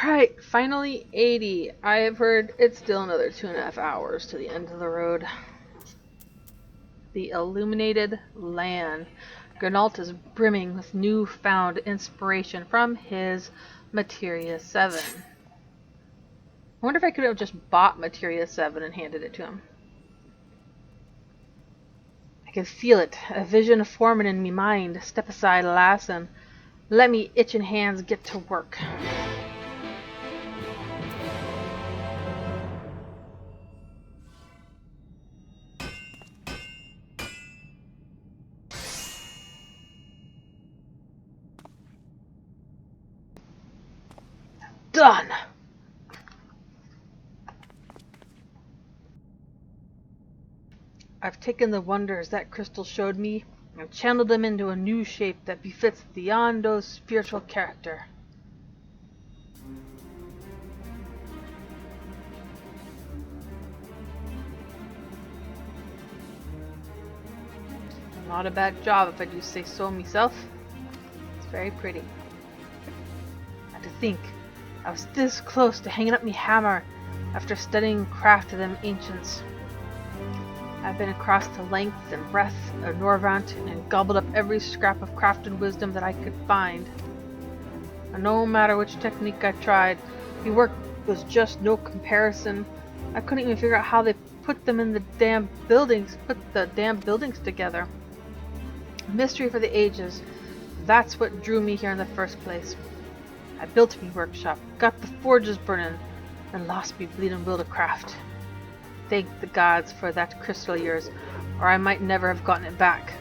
Alright, finally 80. I have heard it's still another 2.5 hours to the end of the road. The illuminated land. Geralt is brimming with newfound inspiration from his Materia 7. I wonder if I could have just bought Materia 7 and handed it to him. I can feel it, a vision forming in me mind. Step aside, lass, and let me itching hands get to work. Done! I've taken the wonders that crystal showed me and channeled them into a new shape that befits the Yondo's spiritual character. Not a bad job if I do say so myself. It's very pretty. And to think, I was this close to hanging up me hammer after studying craft of them ancients. I've been across the length and breadth of Norvant and gobbled up every scrap of crafted wisdom that I could find. And no matter which technique I tried, the work was just no comparison. I couldn't even figure out how they put the damn buildings together. A mystery for the ages. That's what drew me here in the first place. I built me workshop, got the forges burning, and lost me bleeding will to craft. Thank the gods for that crystal of yours, or I might never have gotten it back.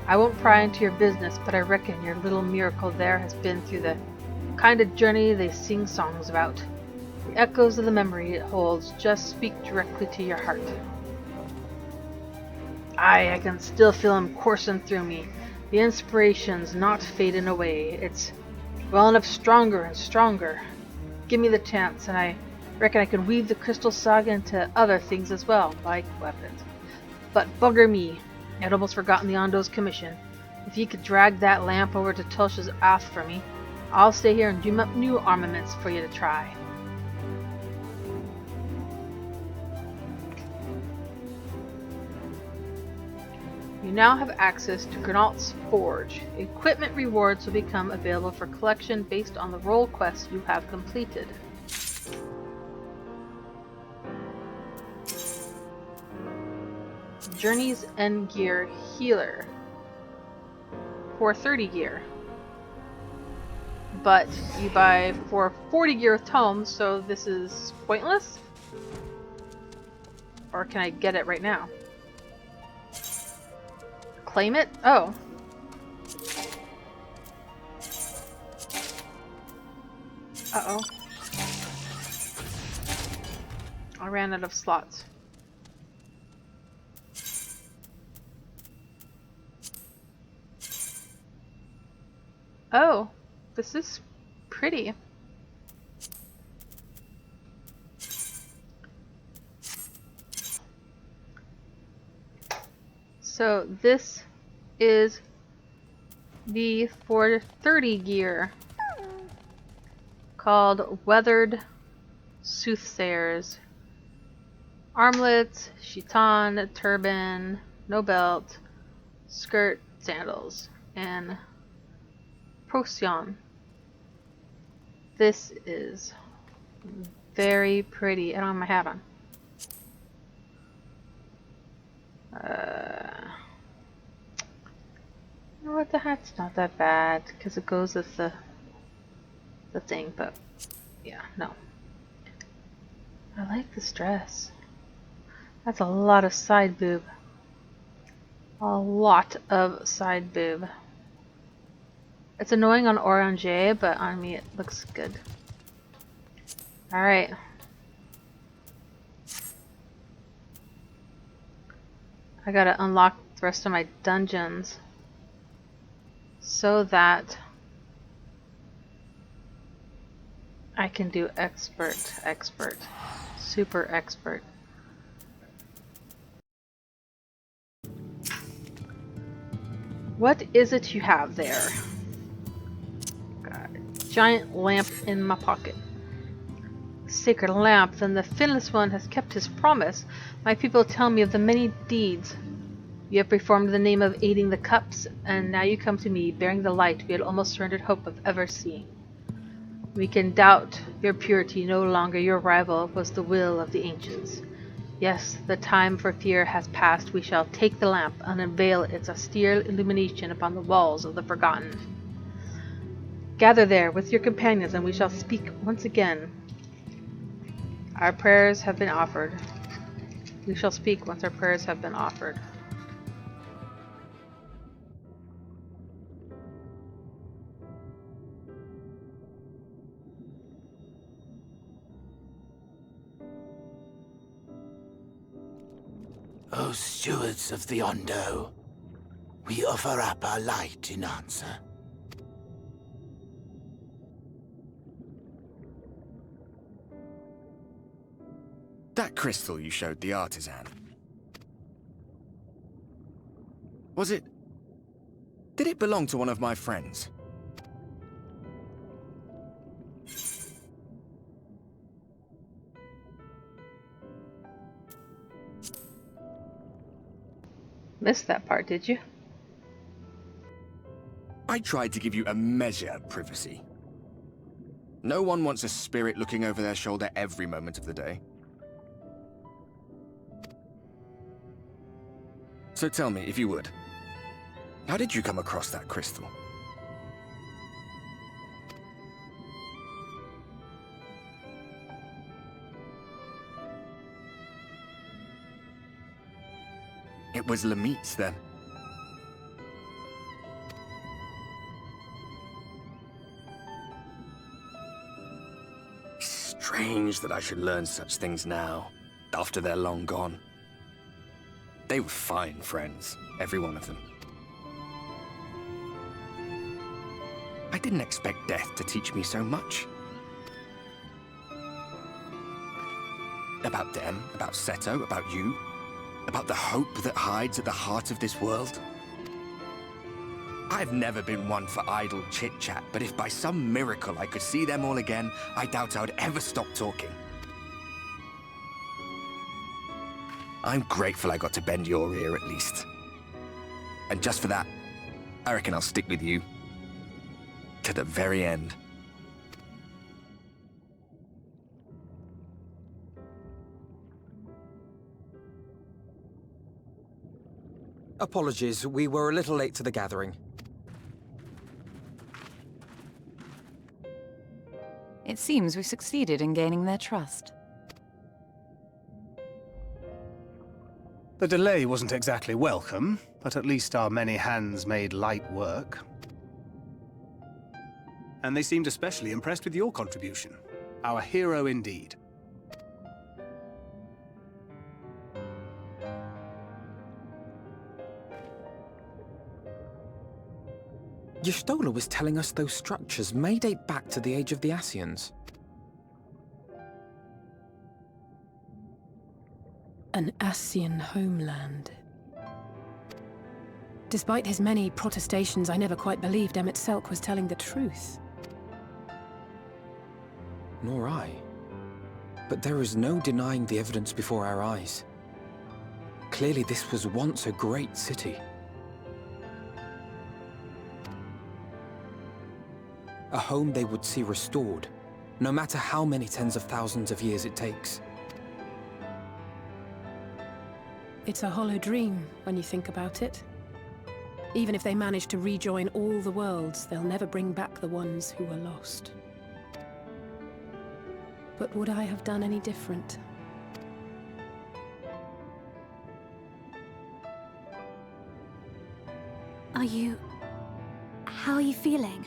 I won't pry into your business, but I reckon your little miracle there has been through the kind of journey they sing songs about. The echoes of the memory it holds just speak directly to your heart. I can still feel them coursing through me. The inspiration's not fading away. It's welling up stronger and stronger. Give me the chance, and I reckon I can weave the crystal saga into other things as well, like weapons. But bugger me, I'd almost forgotten the Yondo's commission. If you could drag that lamp over to Tulsh's Ath for me, I'll stay here and dream up new armaments for you to try. You now have access to Geralt's Forge. Equipment rewards will become available for collection based on the role quests you have completed. Journey's End Gear Healer. 430 gear. But you buy 440 gear with tomes, so this is pointless? Or can I get it right now? Claim it? Oh. Uh-oh. I ran out of slots. Oh, this is pretty. So this is the 430 gear called Weathered Soothsayers. Armlets, chiton, turban, no belt, skirt, sandals, and Procyon. This is very pretty. I don't have my hat on. You know what? The hat's not that bad because it goes with the thing, but yeah, no. I like this dress. That's a lot of side boob. A lot of side boob. It's annoying on Orange, but on me it looks good. Alright. I gotta unlock the rest of my dungeons so that I can do expert, super expert. What is it you have there? Got a giant lamp in my pocket. sacred lamp, then the Finless One has kept his promise. My people tell me of the many deeds you have performed in the name of aiding the cups, and now you come to me, bearing the light we had almost surrendered hope of ever seeing. We can doubt your purity no longer. Your arrival was the will of the ancients. Yes, the time for fear has passed. We shall take the lamp and unveil its austere illumination upon the walls of the Forgotten. Gather there with your companions, and we shall speak once again. Our prayers have been offered. We shall speak once our prayers have been offered. O stewards of the Ondo, we offer up our light in answer. That crystal you showed the artisan. Was it... Did it belong to one of my friends? Missed that part, did you? I tried to give you a measure of privacy. No one wants a spirit looking over their shoulder every moment of the day. So tell me, if you would, how did you come across that crystal? It was Lamit's, then. Strange that I should learn such things now, after they're long gone. They were fine friends, every one of them. I didn't expect death to teach me so much. About them, about Seto, about you. About the hope that hides at the heart of this world. I've never been one for idle chit-chat, but if by some miracle I could see them all again, I doubt I would ever stop talking. I'm grateful I got to bend your ear at least. And just for that, I reckon I'll stick with you. To the very end. Apologies, we were a little late to the gathering. It seems we succeeded in gaining their trust. The delay wasn't exactly welcome, but at least our many hands made light work. And they seemed especially impressed with your contribution. Our hero indeed. Y'shtola was telling us those structures may date back to the age of the Ascians. An Ascian homeland. Despite his many protestations, I never quite believed Emmett Selk was telling the truth. Nor I. But there is no denying the evidence before our eyes. Clearly this was once a great city. A home they would see restored, no matter how many tens of thousands of years it takes. It's a hollow dream when you think about it. Even if they manage to rejoin all the worlds, they'll never bring back the ones who were lost. But would I have done any different? How are you feeling?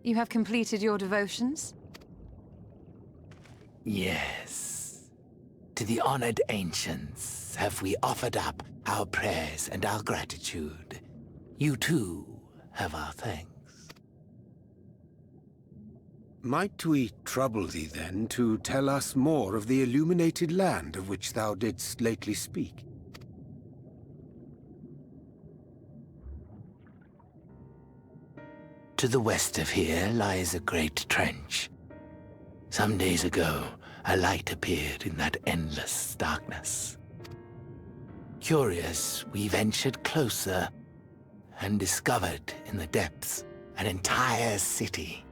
You have completed your devotions? Yes. To the honored ancients have we offered up our prayers and our gratitude. You too have our thanks. Might we trouble thee then to tell us more of the illuminated land of which thou didst lately speak? To the west of here lies a great trench. Some days ago, a light appeared in that endless darkness. Curious, we ventured closer and discovered in the depths an entire city.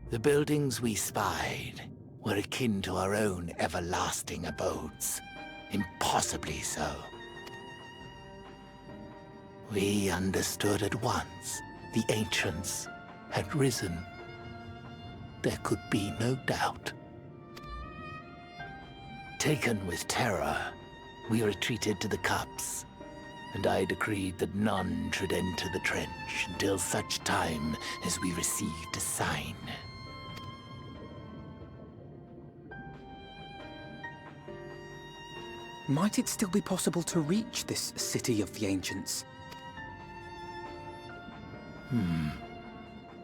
The buildings we spied were akin to our own everlasting abodes, impossibly so. We understood at once the ancients had risen. There could be no doubt. Taken with terror, we retreated to the cups, and I decreed that none should enter the trench until such time as we received a sign. Might it still be possible to reach this city of the ancients?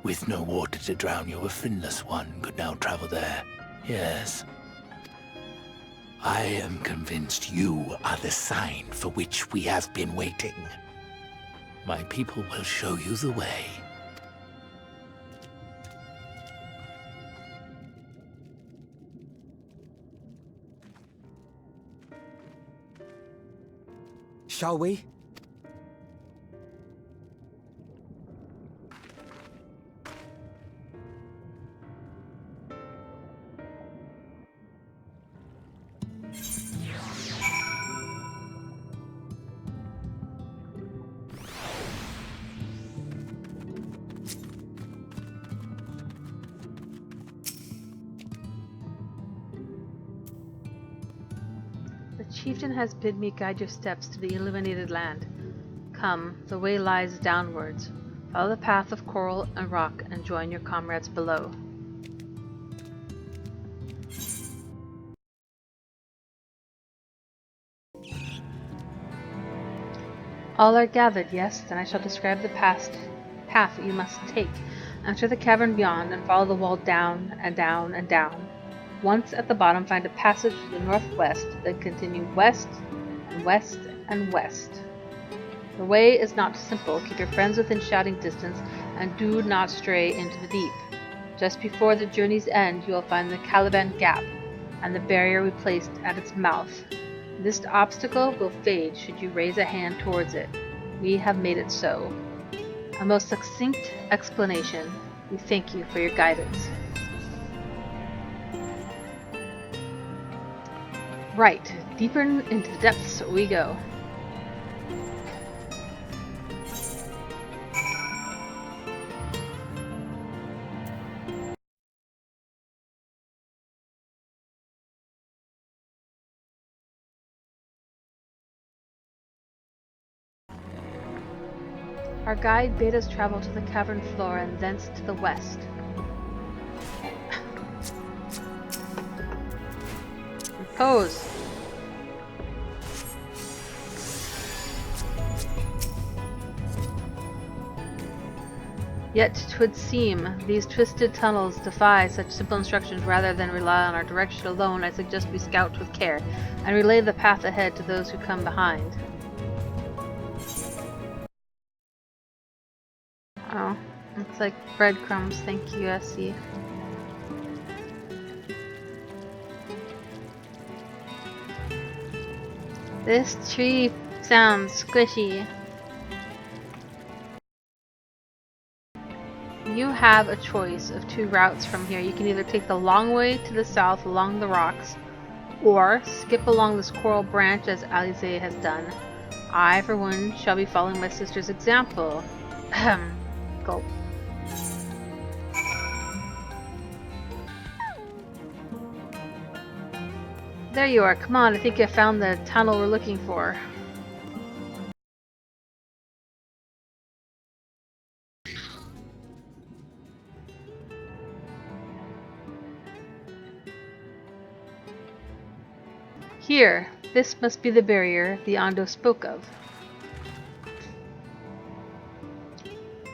With no water to drown you, a finless one could now travel there. Yes. I am convinced you are the sign for which we have been waiting. My people will show you the way. Shall we? The chieftain has bid me guide your steps to the illuminated land. Come, the way lies downwards. Follow the path of coral and rock and join your comrades below. All are gathered, yes? Then I shall describe the path that you must take. Enter the cavern beyond and follow the wall down and down and down. Once at the bottom, find a passage to the northwest, then continue west and west and west. The way is not simple. Keep your friends within shouting distance and do not stray into the deep. Just before the journey's end, you will find the Caliban Gap and the barrier we placed at its mouth. This obstacle will fade should you raise a hand towards it. We have made it so. A most succinct explanation. We thank you for your guidance. Right, deeper into the depths we go. Our guide bade us travel to the cavern floor and thence to the west. Pose. Yet 'twould seem these twisted tunnels defy such simple instructions. Rather than rely on our direction alone, I suggest we scout with care and relay the path ahead to those who come behind. Oh, it's like breadcrumbs. Thank you, SC. This tree sounds squishy. You have a choice of two routes from here. You can either take the long way to the south along the rocks, or skip along this coral branch as Alize has done. I, for one, shall be following my sister's example. Ahem. Gulp. There you are. Come on, I think I found the tunnel we're looking for. Here, this must be the barrier the Ondo spoke of.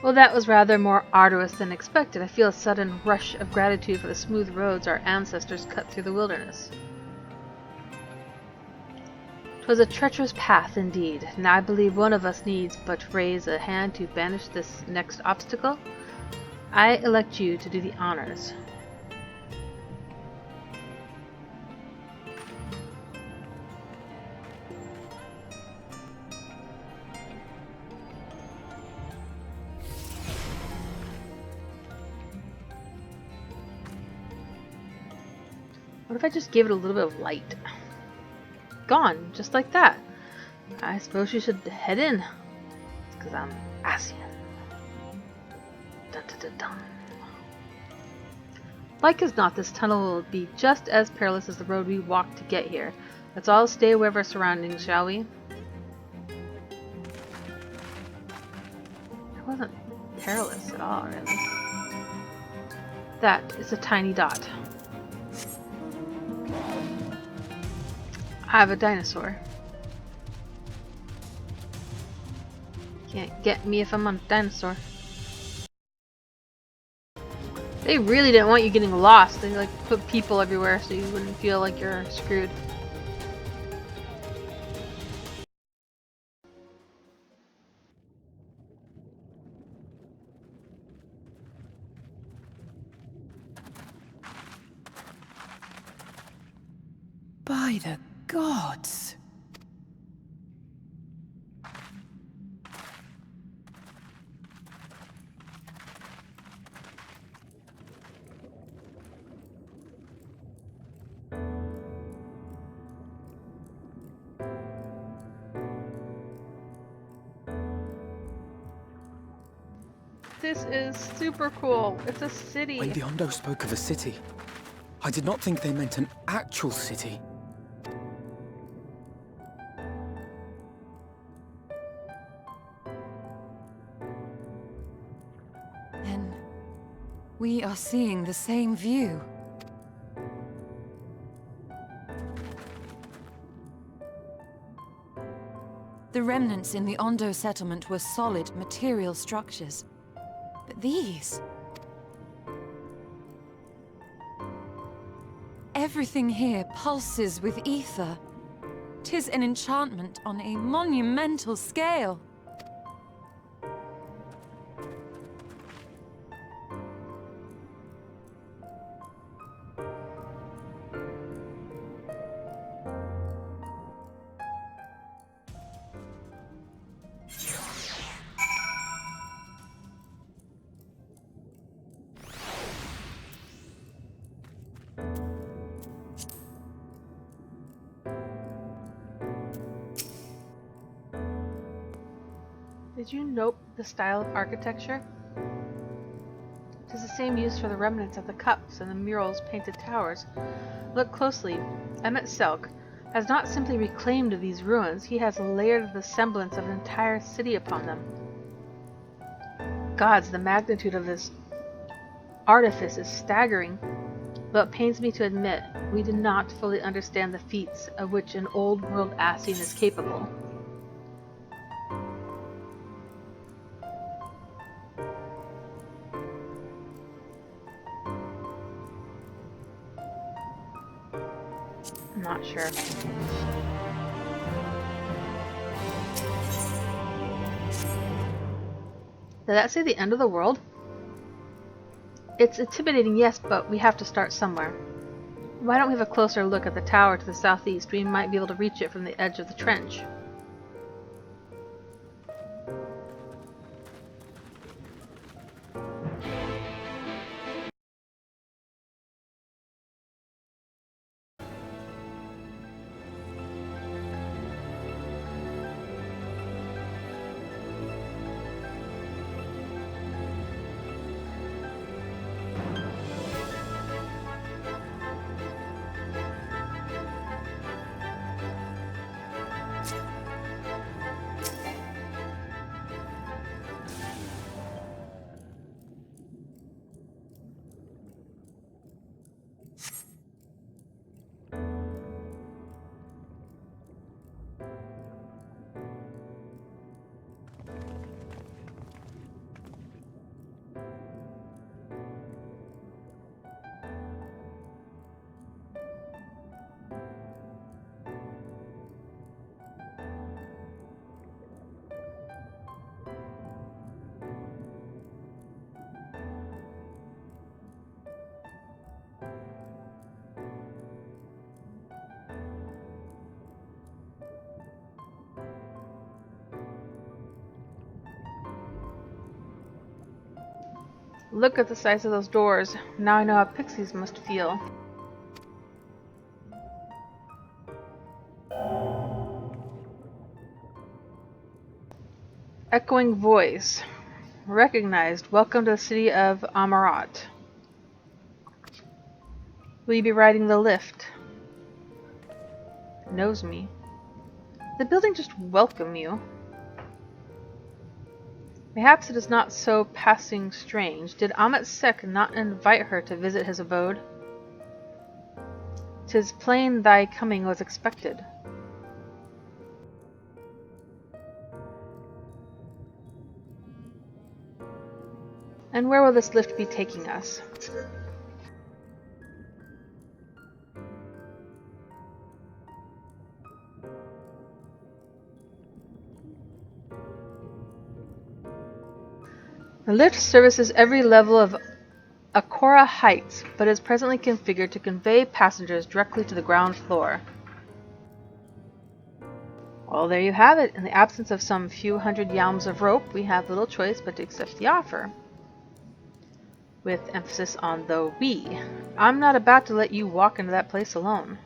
Well, that was rather more arduous than expected. I feel a sudden rush of gratitude for the smooth roads our ancestors cut through the wilderness. 'Twas a treacherous path indeed, and I believe one of us needs but raise a hand to banish this next obstacle. I elect you to do the honors. What if I just gave it a little bit of light? Gone, just like that. I suppose you should head in. It's because I'm Asian. Dun, dun, dun, dun. Like as not, this tunnel will be just as perilous as the road we walked to get here. Let's all stay away from our surroundings, shall we? It wasn't perilous at all, really. That is a tiny dot. I have a dinosaur. Can't get me if I'm on a dinosaur. They really didn't want you getting lost. They like put people everywhere so you wouldn't feel like you're screwed. By the gods! This is super cool. It's a city. When the Ondo spoke of a city, I did not think they meant an actual city. Then we are seeing the same view. The remnants in the Ondo settlement were solid material structures. But these... everything here pulses with ether. 'Tis an enchantment on a monumental scale. Did you note the style of architecture? It is the same used for the remnants of the cups and the murals painted towers. Look closely. Emmett Selk has not simply reclaimed these ruins, he has layered the semblance of an entire city upon them. Gods, the magnitude of this artifice is staggering. Though it pains me to admit, we do not fully understand the feats of which an old-world Ascian is capable. I'm not sure. Did that say the end of the world? It's intimidating, yes, but we have to start somewhere. Why don't we have a closer look at the tower to the southeast? We might be able to reach it from the edge of the trench. Look at the size of those doors. Now I know how pixies must feel. Echoing voice. Recognized. Welcome to the city of Amaurot. Will you be riding the lift? Knows me. The building just welcome you. Perhaps it is not so passing strange. Did Amet Sek not invite her to visit his abode? 'Tis plain thy coming was expected. And where will this lift be taking us? The lift services every level of Akora Heights, but is presently configured to convey passengers directly to the ground floor. Well, there you have it. In the absence of some few hundred yalms of rope, we have little choice but to accept the offer. With emphasis on the we. I'm not about to let you walk into that place alone.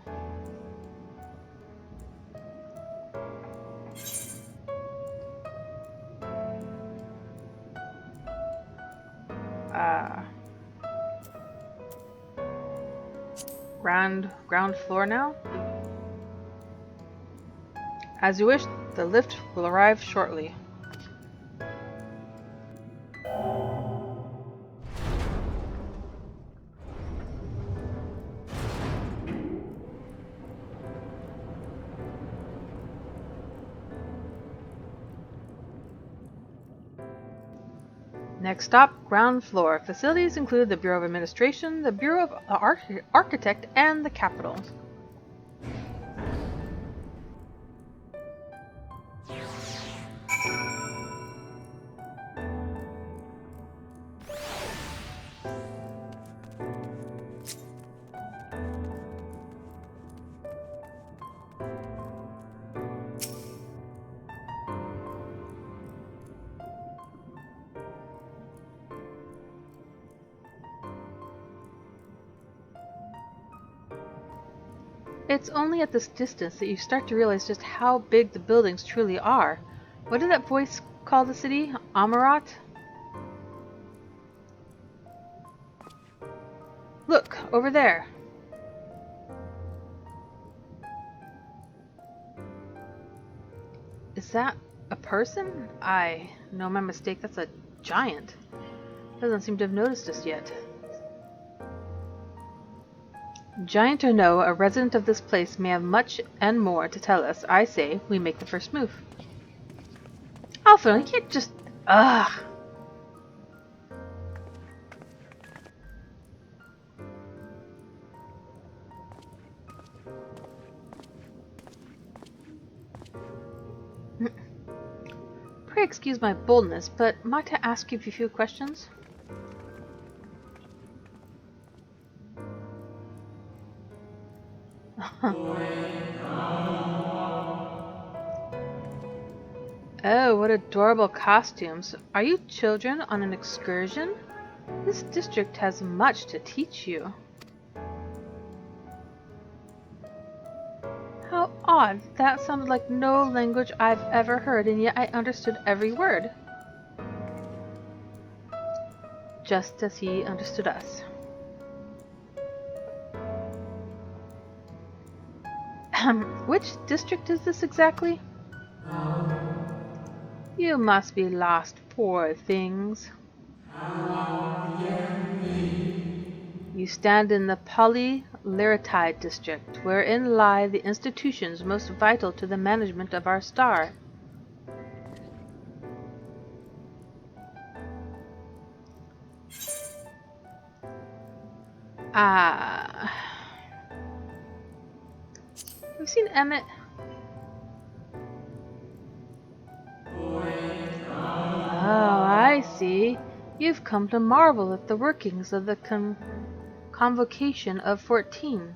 Ground floor now? As you wish, the lift will arrive shortly. Next stop, ground floor. Facilities include the Bureau of Administration, the Bureau of the Architect, and the Capitol. It's only at this distance that you start to realize just how big the buildings truly are. What did that voice call the city? Amaurot? Look, over there. Is that a person? I know my mistake, that's a giant. Doesn't seem to have noticed us yet. Giant or no, a resident of this place may have much and more to tell us. I say we make the first move. Alpha, you can't just... Ugh! Pray excuse my boldness, but might I ask you a few questions? Oh, what adorable costumes. Are you children on an excursion? This district has much to teach you. How odd. That sounded like no language I've ever heard, and yet I understood every word. Just as he understood us. Which district is this exactly? You must be lost, poor things. You stand in the Polylaritide district, wherein lie the institutions most vital to the management of our star. Have you seen Emmett? Oh, I see. You've come to marvel at the workings of the Convocation of 14.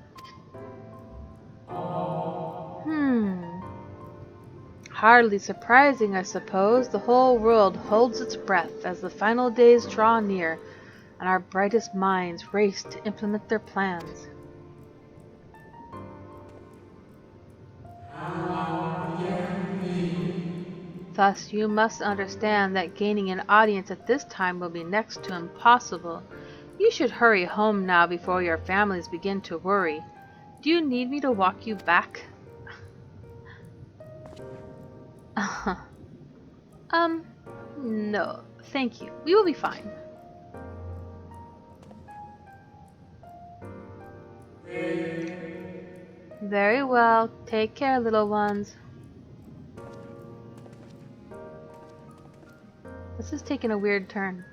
Hardly surprising, I suppose. The whole world holds its breath as the final days draw near. and our brightest minds race to implement their plans. Thus, you must understand that gaining an audience at this time will be next to impossible. You should hurry home now before your families begin to worry. Do you need me to walk you back? No, thank you. We will be fine. Very well. Take care, little ones. This is taking a weird turn.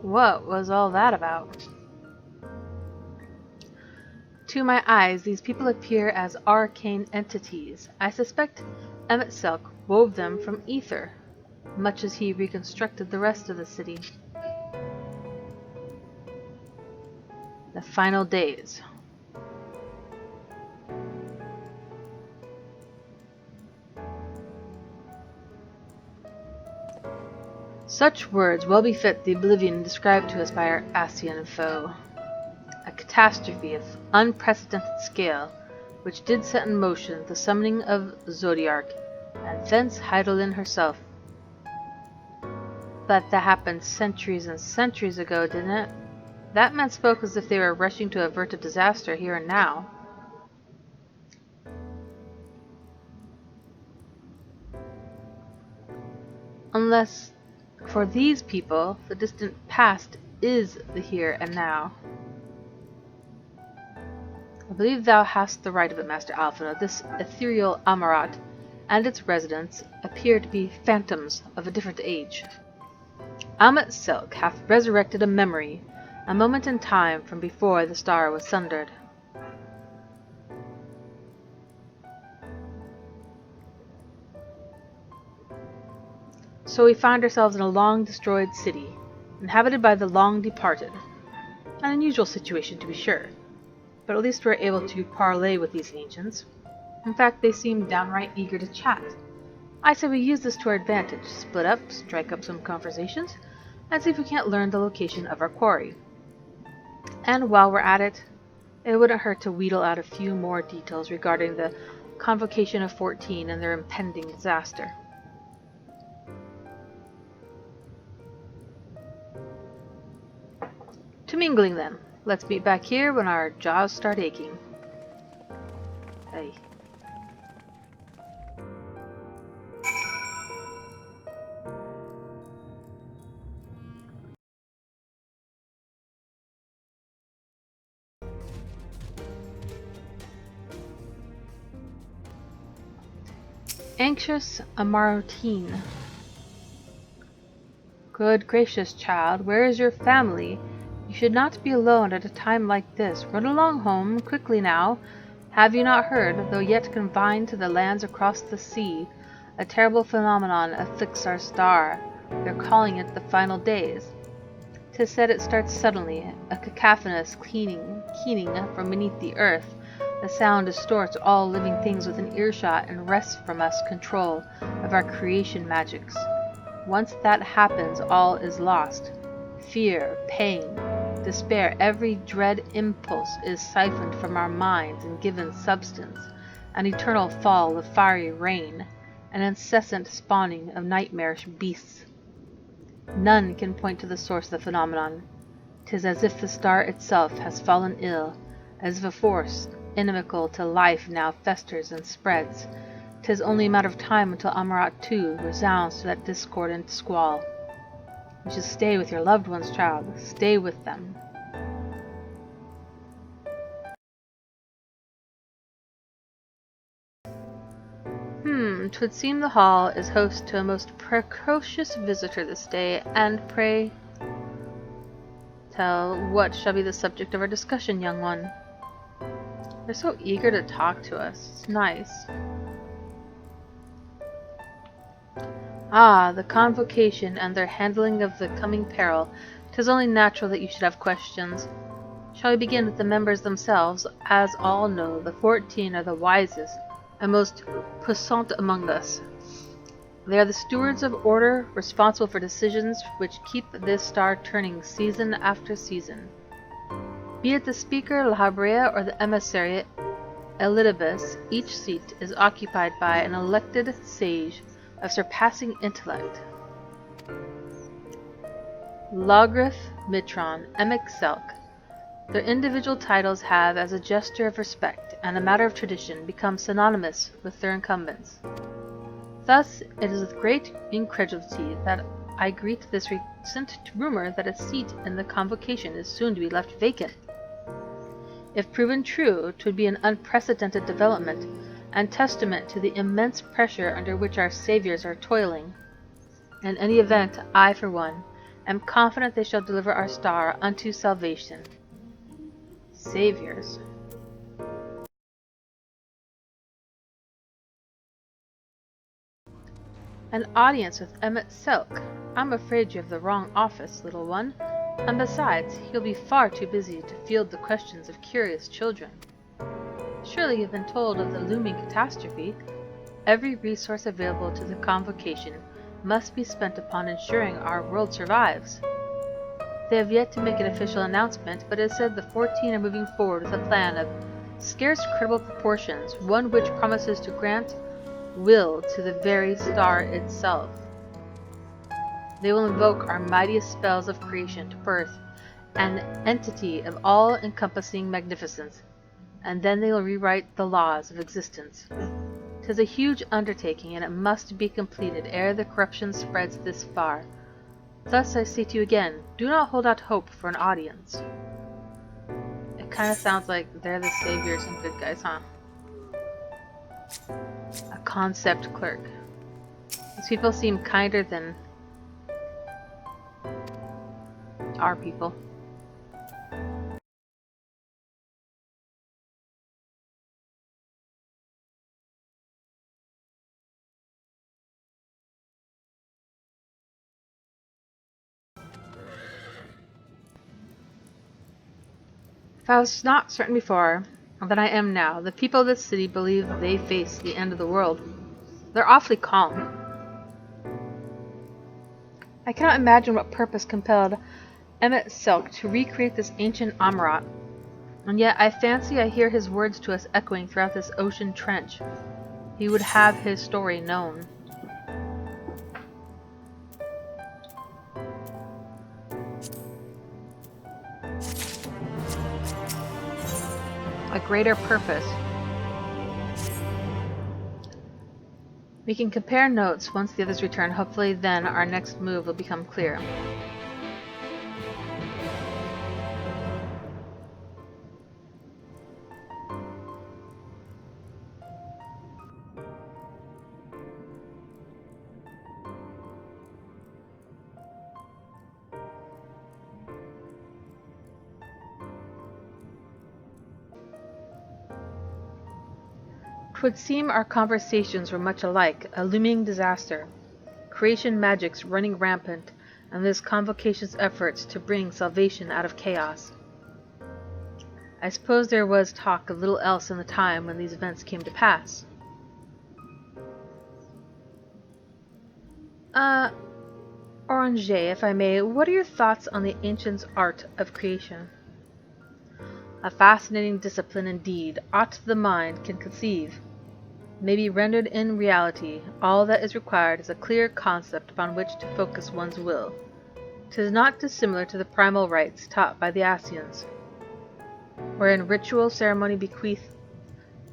What was all that about? To my eyes, these people appear as arcane entities. I suspect Emmett Silk wove them from ether, much as he reconstructed the rest of the city. The final days. Such words well befit the oblivion described to us by our Asian foe. A catastrophe of unprecedented scale, which did set in motion the summoning of Zodiark, and thence Heidelin herself. But that happened centuries and centuries ago, didn't it? That man spoke as if they were rushing to avert a disaster here and now. Unless, for these people, the distant past is the here and now. I believe thou hast the right of it, Master Alphina. This ethereal Amaurot and its residents appear to be phantoms of a different age. Emmett Silk hath resurrected a memory, a moment in time from before the star was sundered. So we find ourselves in a long-destroyed city, inhabited by the long-departed. An unusual situation, to be sure, but at least we're able to parley with these ancients. In fact, they seem downright eager to chat. I say we use this to our advantage, split up, strike up some conversations, and see if we can't learn the location of our quarry. And while we're at it, it wouldn't hurt to wheedle out a few more details regarding the convocation of 14 and their impending disaster. To mingling then. Let's meet back here when our jaws start aching. Hey. Anxious Amaurotine. Good gracious, child, where is your family? You should not be alone at a time like this. Run along home, quickly now. Have you not heard, though yet confined to the lands across the sea, a terrible phenomenon afflicts our star. They're calling it the final days. 'Tis said it starts suddenly, a cacophonous keening from beneath the earth. The sound distorts all living things within earshot and wrests from us control of our creation magics. Once that happens, all is lost. Fear, pain, despair, every dread impulse is siphoned from our minds and given substance, an eternal fall of fiery rain, an incessant spawning of nightmarish beasts. None can point to the source of the phenomenon. 'Tis as if the star itself has fallen ill, as if a force inimical to life now festers and spreads. 'Tis only a matter of time until Amaurot too resounds to that discordant squall. You should stay with your loved ones, child. Stay with them. Twould seem the hall is host to a most precocious visitor this day, and pray tell what shall be the subject of our discussion, young one. They're so eager to talk to us. It's nice. Ah, the convocation and their handling of the coming peril. 'Tis only natural that you should have questions. Shall we begin with the members themselves? As all know, the 14 are the wisest and most puissant among us. They are the stewards of order, responsible for decisions which keep this star turning season after season. Be it the speaker, La Habrea, or the emissary, Elidibus, each seat is occupied by an elected sage of surpassing intellect. Logrith, Mitron, Emek Selk. Their individual titles have, as a gesture of respect and a matter of tradition, become synonymous with their incumbents. Thus, it is with great incredulity that I greet this recent rumor that a seat in the convocation is soon to be left vacant. If proven true, 'twould be an unprecedented development, and testament to the immense pressure under which our saviors are toiling. In any event, I, for one, am confident they shall deliver our star unto salvation. Saviors. An audience with Emmett Selk. I'm afraid you have the wrong office, little one. And besides, he'll be far too busy to field the questions of curious children. Surely you've been told of the looming catastrophe. Every resource available to the convocation must be spent upon ensuring our world survives. They have yet to make an official announcement, but it is said the 14 are moving forward with a plan of scarce credible proportions, one which promises to grant will to the very star itself. They will invoke our mightiest spells of creation to birth an entity of all-encompassing magnificence, and then they will rewrite the laws of existence. 'Tis a huge undertaking, and it must be completed ere the corruption spreads this far. Thus I say to you again, do not hold out hope for an audience. It kind of sounds like they're the saviors and good guys, huh? A concept clerk. These people seem kinder than our people. If I was not certain before than I am now, the people of this city believe they face the end of the world. They're awfully calm. I cannot imagine what purpose compelled Emmett Selk to recreate this ancient Amaurot, and yet I fancy I hear his words to us echoing throughout this ocean trench. He would have his story known. A greater purpose. We can compare notes once the others return. Hopefully then our next move will become clear. Twould seem our conversations were much alike, a looming disaster, creation magics running rampant, and this convocation's efforts to bring salvation out of chaos. I suppose there was talk of little else in the time when these events came to pass. Oranger, if I may, what are your thoughts on the ancients' art of creation? A fascinating discipline indeed, aught the mind can conceive may be rendered in reality. All that is required is a clear concept upon which to focus one's will. 'Tis not dissimilar to the primal rites taught by the Asians, wherein ritual ceremony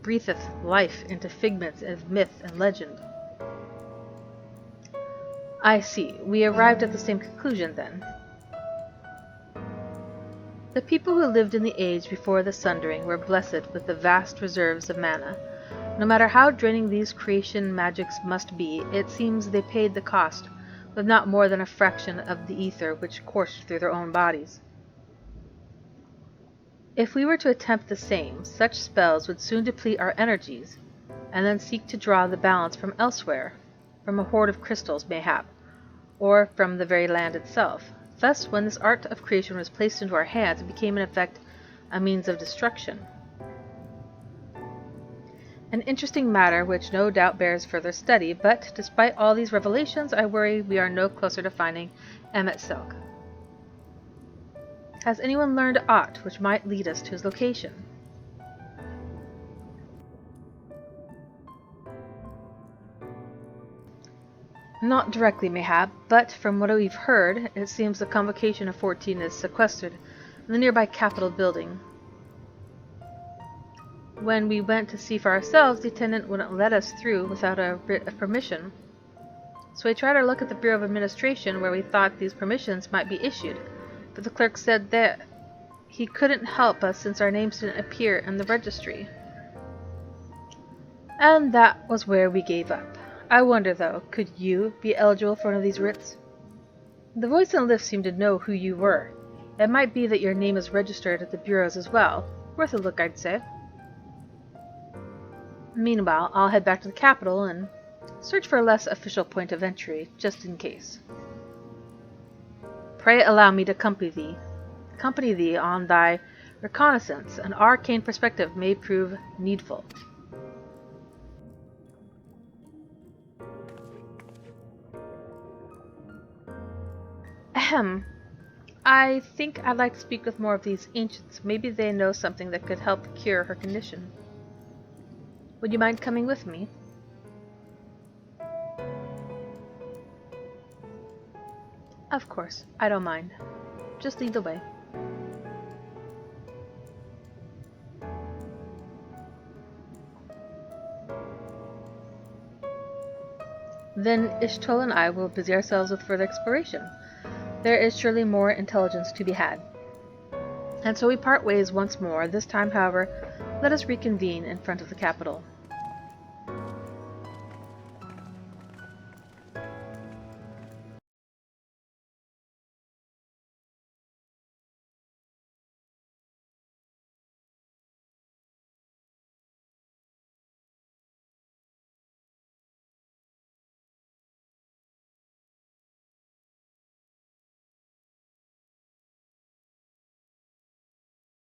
breatheth life into figments of myth and legend. I see. We arrived at the same conclusion, then. The people who lived in the age before the Sundering were blessed with the vast reserves of mana. No matter how draining these creation magics must be, it seems they paid the cost with not more than a fraction of the ether which coursed through their own bodies. If we were to attempt the same, such spells would soon deplete our energies, and then seek to draw the balance from elsewhere, from a hoard of crystals mayhap, or from the very land itself. Thus, when this art of creation was placed into our hands, it became in effect a means of destruction. An interesting matter which no doubt bears further study, but despite all these revelations, I worry we are no closer to finding Emmett Silk. Has anyone learned aught which might lead us to his location? Not directly, mayhap, but from what we've heard, it seems the Convocation of 14 is sequestered in the nearby Capitol building. When we went to see for ourselves, the attendant wouldn't let us through without a writ of permission. So we tried our luck at the Bureau of Administration, where we thought these permissions might be issued, but the clerk said that he couldn't help us since our names didn't appear in the registry. And that was where we gave up. I wonder, though, could you be eligible for one of these writs? The voice in the lift seemed to know who you were. It might be that your name is registered at the bureaus as well. Worth a look, I'd say. Meanwhile, I'll head back to the capital and search for a less official point of entry, just in case. Pray allow me to accompany thee on thy reconnaissance. An arcane perspective may prove needful. Ahem. I think I'd like to speak with more of these ancients. Maybe they know something that could help cure her condition. Would you mind coming with me? Of course, I don't mind. Just lead the way. Then Ishtol and I will busy ourselves with further exploration. There is surely more intelligence to be had. And so we part ways once more. This time, however, let us reconvene in front of the capital.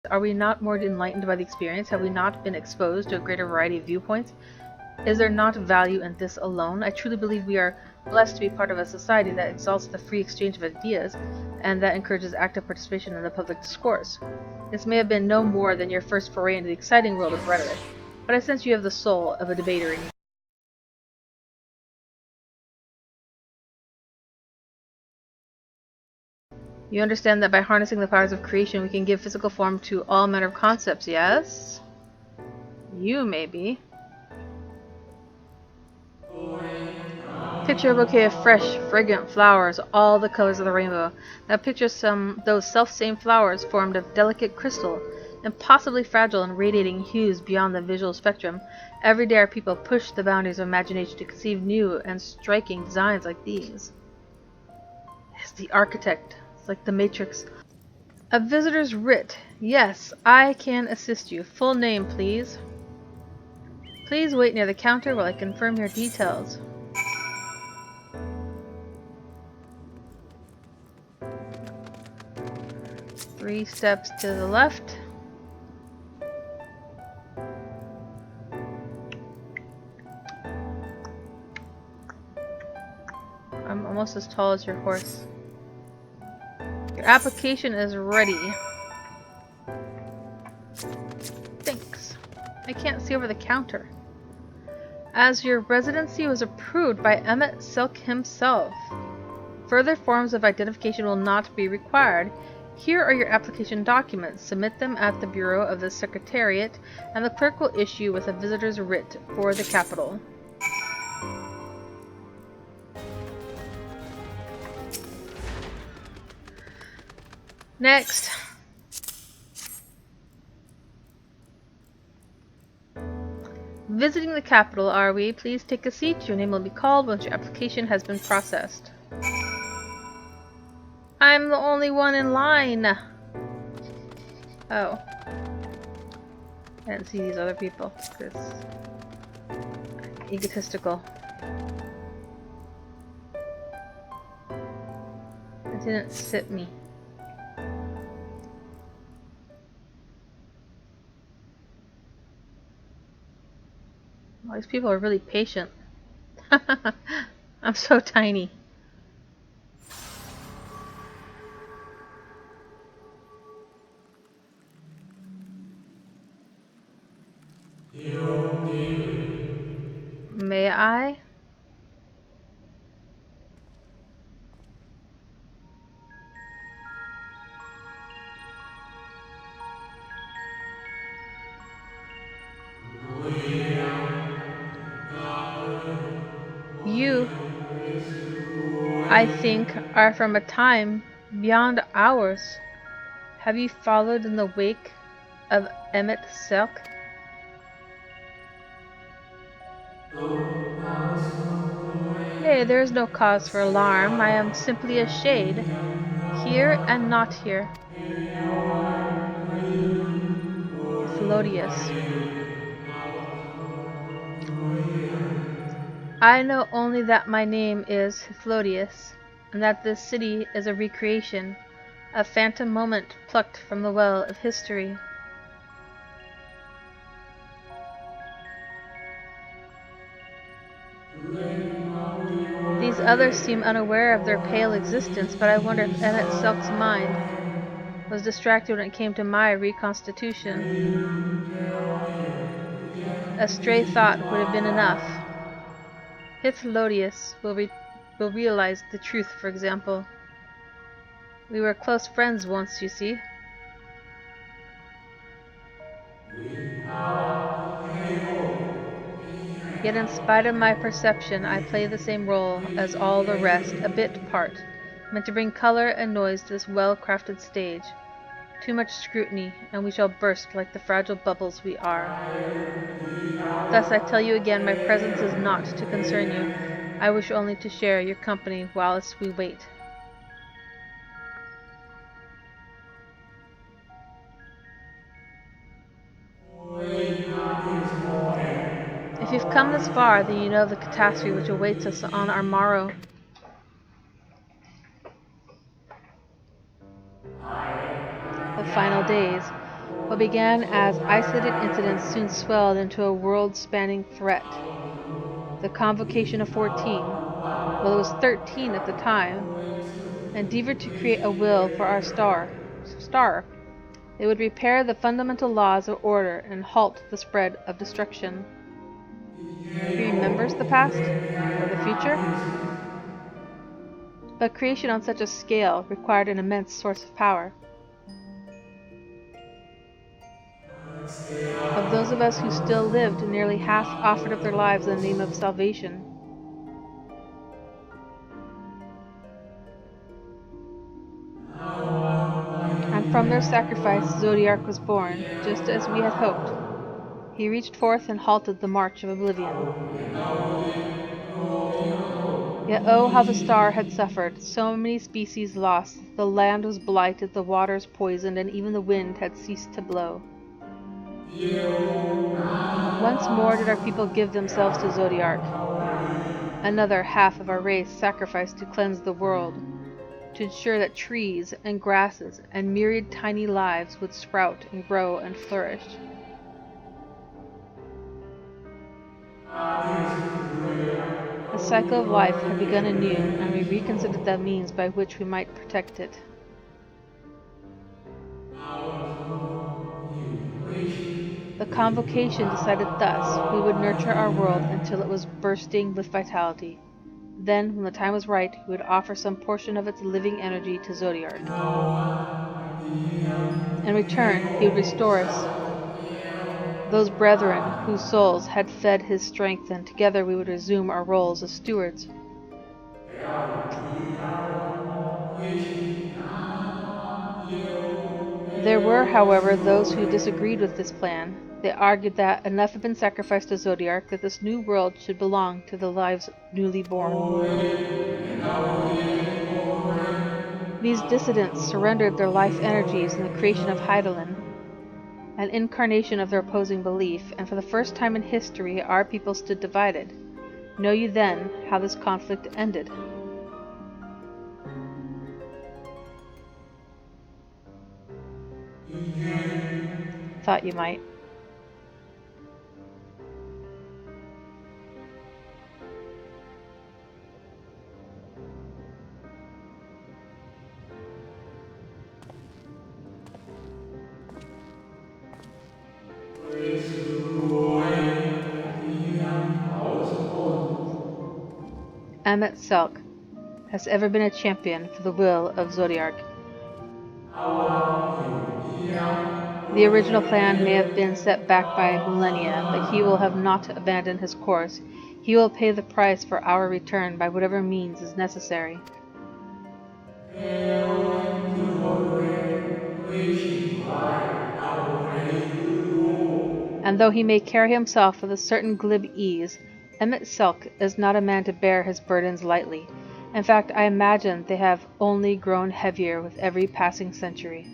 Are we not more enlightened by the experience? Have we not been exposed to a greater variety of viewpoints? Is there not value in this alone? I truly believe we are blessed to be part of a society that exalts the free exchange of ideas and that encourages active participation in the public discourse. This may have been no more than your first foray into the exciting world of rhetoric, but I sense you have the soul of a debater in you. You understand that by harnessing the powers of creation, we can give physical form to all manner of concepts, yes? You, maybe. Picture a bouquet of fresh, fragrant flowers, all the colors of the rainbow. Now picture those self-same flowers formed of delicate crystal, impossibly fragile and radiating hues beyond the visual spectrum. Every day our people push the boundaries of imagination to conceive new and striking designs like these. It's the architect. It's like the Matrix. A visitor's writ. Yes, I can assist you. Full name, please. Please wait near the counter while I confirm your details. Three steps to the left. I'm almost as tall as your horse. Your application is ready. Thanks. I can't see over the counter. As your residency was approved by Emmett Silk himself, further forms of identification will not be required. Here are your application documents. Submit them at the Bureau of the Secretariat, and the clerk will issue with a visitor's writ for the capital. Next. Visiting the capital, are we? Please take a seat. Your name will be called once your application has been processed. I'm the only one in line. Oh. I didn't see these other people. This egotistical. It didn't fit me. All these people are really patient. I'm so tiny. May I? You, I think, are from a time beyond ours. Have you followed in the wake of Emmett Silk? Nay, there is no cause for alarm. I am simply a shade, here and not here. Hyphlodius. I know only that my name is Hyphlodius, and that this city is a recreation, a phantom moment plucked from the well of history. These others seem unaware of their pale existence, but I wonder if Emmett Silk's mind was distracted when it came to my reconstitution. A stray thought would have been enough. Hyphlodius will realize the truth, for example. We were close friends once, you see. Yet in spite of my perception, I play the same role as all the rest, a bit part, meant to bring color and noise to this well-crafted stage. Too much scrutiny, and we shall burst like the fragile bubbles we are. Thus I tell you again, my presence is not to concern you. I wish only to share your company whilst we wait. If you've come this far, then you know of the catastrophe which awaits us on Amaurot. The final days. What began as isolated incidents soon swelled into a world-spanning threat. The convocation of 14, well, it was 13 at the time, endeavored to create a will for our star. It would repair the fundamental laws of order and halt the spread of destruction. He remembers the past, or the future? But creation on such a scale required an immense source of power. Of those of us who still lived, nearly half offered up their lives in the name of salvation. And from their sacrifice Zodiac was born, just as we had hoped. He reached forth and halted the march of oblivion. Yet oh, how the star had suffered, so many species lost, the land was blighted, the waters poisoned, and even the wind had ceased to blow. Once more did our people give themselves to Zodiac. Another half of our race sacrificed to cleanse the world, to ensure that trees and grasses and myriad tiny lives would sprout and grow and flourish. The cycle of life had begun anew, and we reconsidered the means by which we might protect it. The convocation decided thus: we would nurture our world until it was bursting with vitality. Then, when the time was right, we would offer some portion of its living energy to Zodiac. In return, he would restore us, those brethren whose souls had fed his strength, and together we would resume our roles as stewards. There were, however, those who disagreed with this plan. They argued that enough had been sacrificed to Zodiac, that this new world should belong to the lives newly born. These dissidents surrendered their life energies in the creation of Hydaelyn, an incarnation of their opposing belief, and for the first time in history our people stood divided. Know you then how this conflict ended? Thought you might. Emmet Selk has ever been a champion for the will of Zodiark. The original plan may have been set back by millennia, but he will have not abandoned his course. He will pay the price for our return by whatever means is necessary. And though he may carry himself with a certain glib ease, Emmet Selk is not a man to bear his burdens lightly. In fact, I imagine they have only grown heavier with every passing century.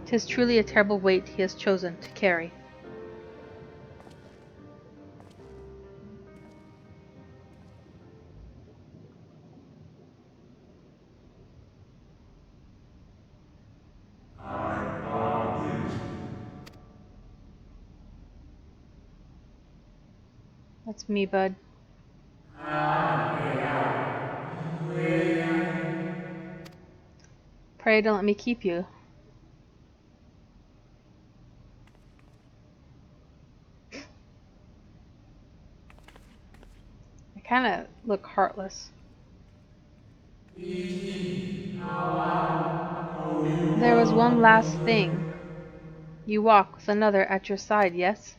"'Tis truly a terrible weight he has chosen to carry." That's me, bud. Pray don't let me keep you. I kind of look heartless. There was one last thing. You walk with another at your side, yes?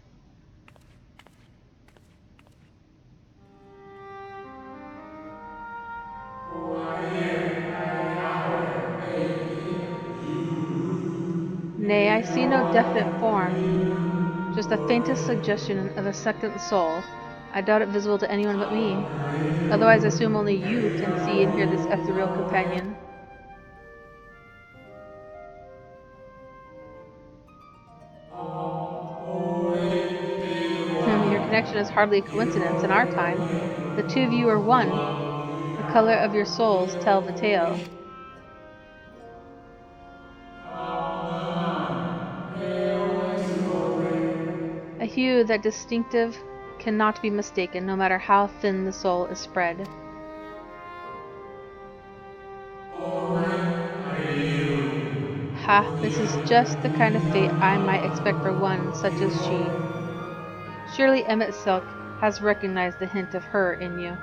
Nay, I see no definite form. Just the faintest suggestion of a second soul. I doubt it visible to anyone but me. Otherwise, I assume only you can see and hear this ethereal companion. Your connection is hardly a coincidence. In our time, the two of you are one. The color of your souls tell the tale. A hue that distinctive cannot be mistaken, no matter how thin the soul is spread. Ha, this is just the kind of fate I might expect for one such as she. Surely Emmet Selk has recognized the hint of her in you.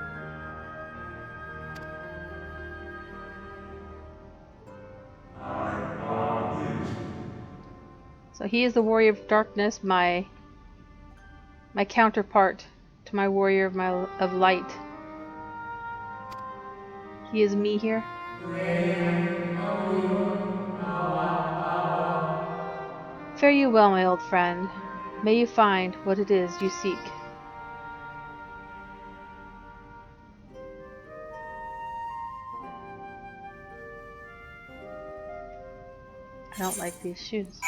So he is the warrior of darkness, my counterpart to my warrior of light. He is me here. Fare you well, my old friend. May you find what it is you seek. I don't like these shoes.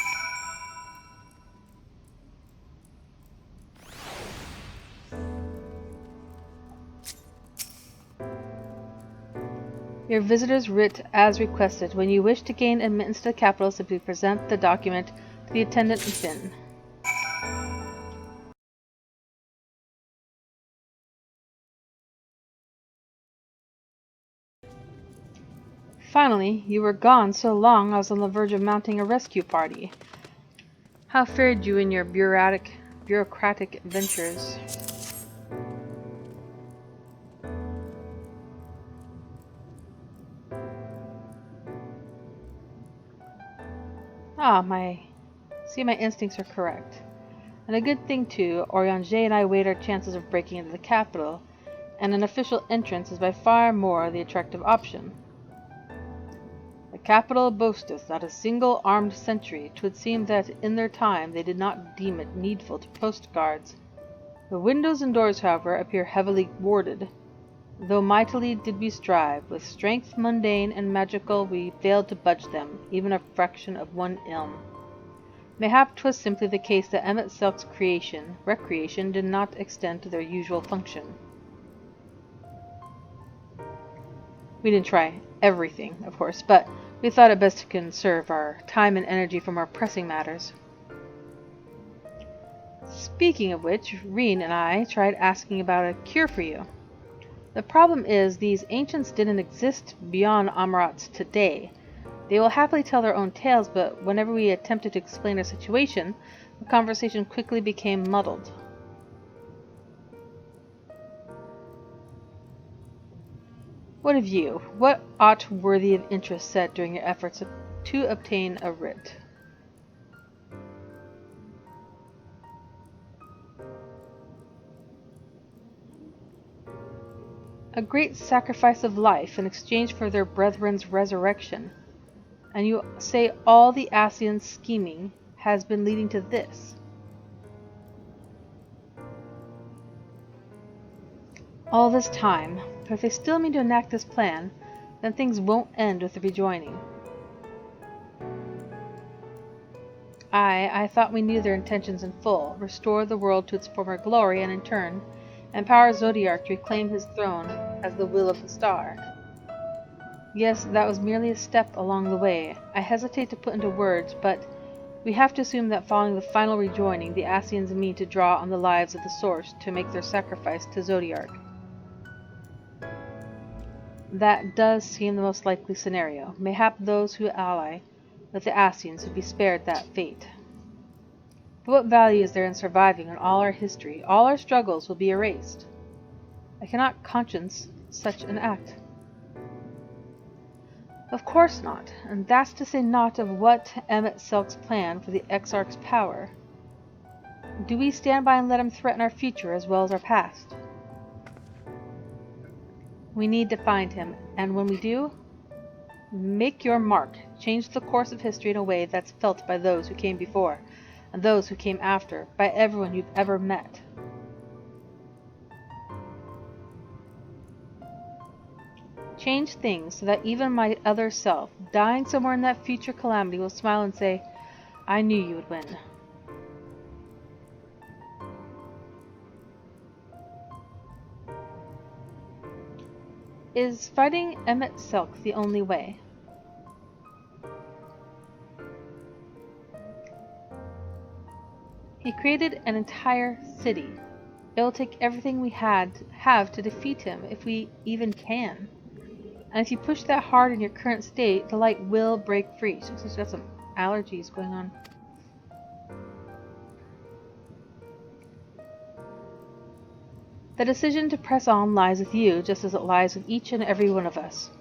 Your visitor's writ as requested. When you wish to gain admittance to the capital, simply present the document to the attendant within. Finally, you were gone so long I was on the verge of mounting a rescue party. How fared you in your bureaucratic ventures? My instincts are correct. And a good thing too, Oriange and I weighed our chances of breaking into the capital, and an official entrance is by far more the attractive option. The capital boasteth not a single armed sentry. 'Twould seem that in their time they did not deem it needful to post guards. The windows and doors, however, appear heavily warded. Though mightily did we strive, with strength mundane and magical we failed to budge them, even a fraction of one ilm. Mayhap 'twas simply the case that Emmet Selk's recreation did not extend to their usual function. We didn't try everything, of course, but we thought it best to conserve our time and energy for more pressing matters. Speaking of which, Reen and I tried asking about a cure for you. The problem is these ancients didn't exist beyond Amaurot today. They will happily tell their own tales, but whenever we attempted to explain our situation, the conversation quickly became muddled. What of you? What aught worthy of interest said during your efforts to obtain a writ? A great sacrifice of life in exchange for their brethren's resurrection. And you say all the Ascians' scheming has been leading to this. All this time, but if they still mean to enact this plan, then things won't end with the rejoining. I thought we knew their intentions in full, restore the world to its former glory, and in turn, empower Zodiark to reclaim his throne as the will of the star. Yes, that was merely a step along the way. I hesitate to put into words, but we have to assume that following the final rejoining, the Ascians mean to draw on the lives of the Source to make their sacrifice to Zodiark. That does seem the most likely scenario. Mayhap those who ally with the Ascians would be spared that fate. But what value is there in surviving when all our history, all our struggles will be erased? I cannot conscience such an act. Of course not, and that's to say naught of what Emmett Selk's plan for the Exarch's power. Do we stand by and let him threaten our future as well as our past? We need to find him, and when we do, make your mark. Change the course of history in a way that's felt by those who came before, and those who came after, by everyone you've ever met. Change things so that even my other self, dying somewhere in that future calamity, will smile and say, I knew you would win. Is fighting Emmett Selk the only way? He created an entire city. It will take everything we have to defeat him, if we even can. And if you push that hard in your current state, the light will break free. So she's got some allergies going on. The decision to press on lies with you, just as it lies with each and every one of us.